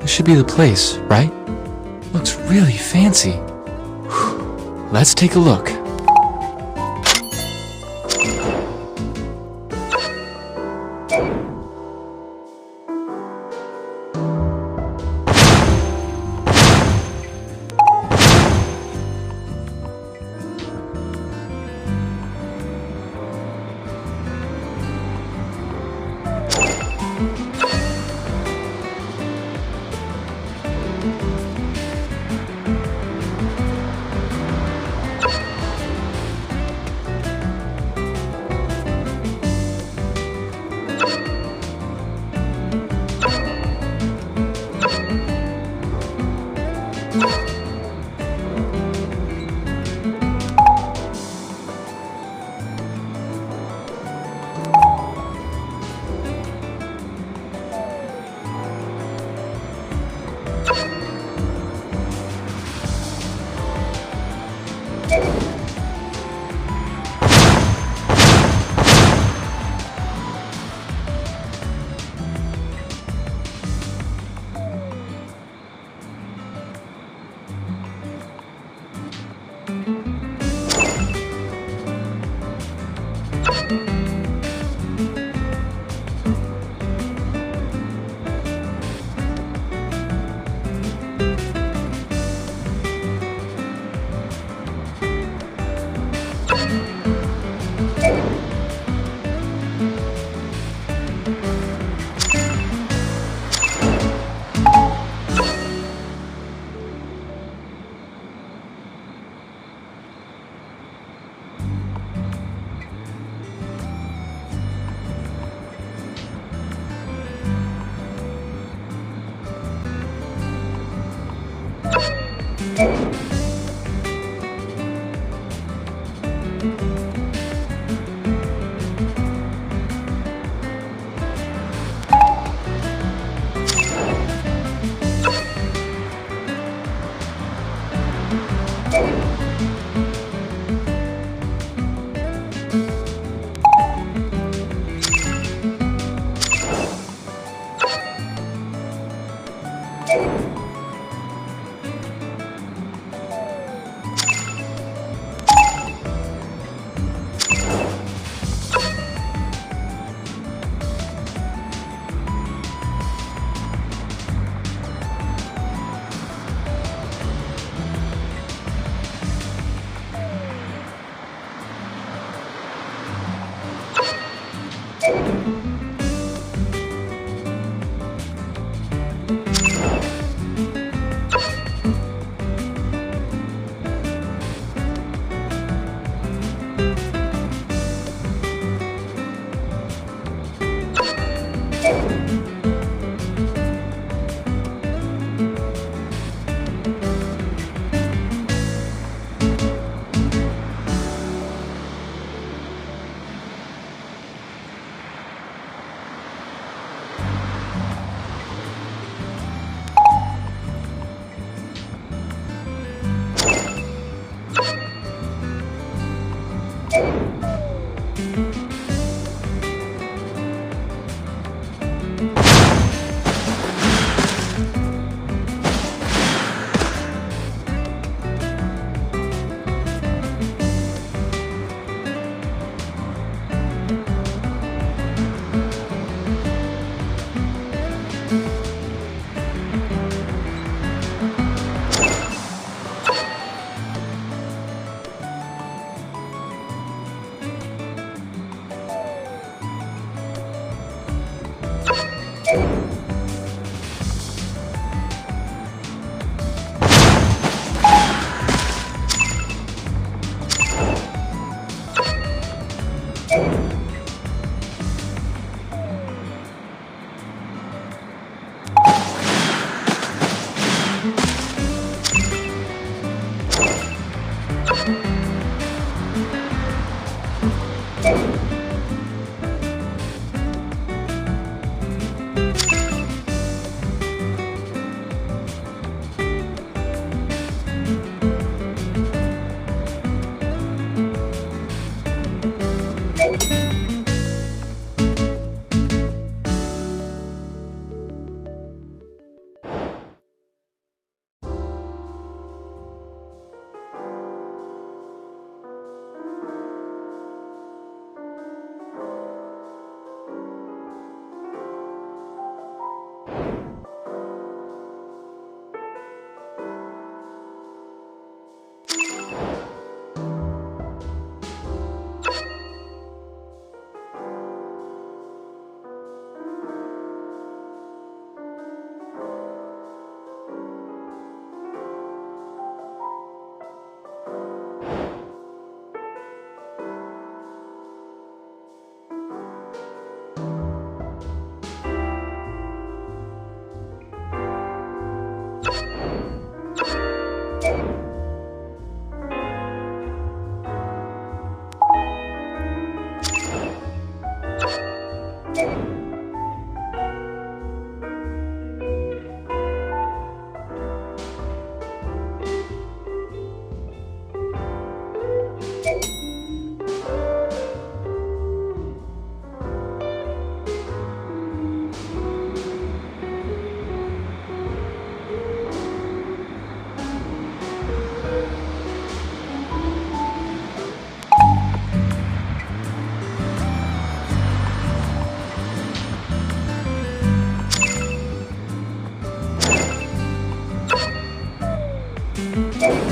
This should be the place, right? Looks really fancy. Let's take a look. you.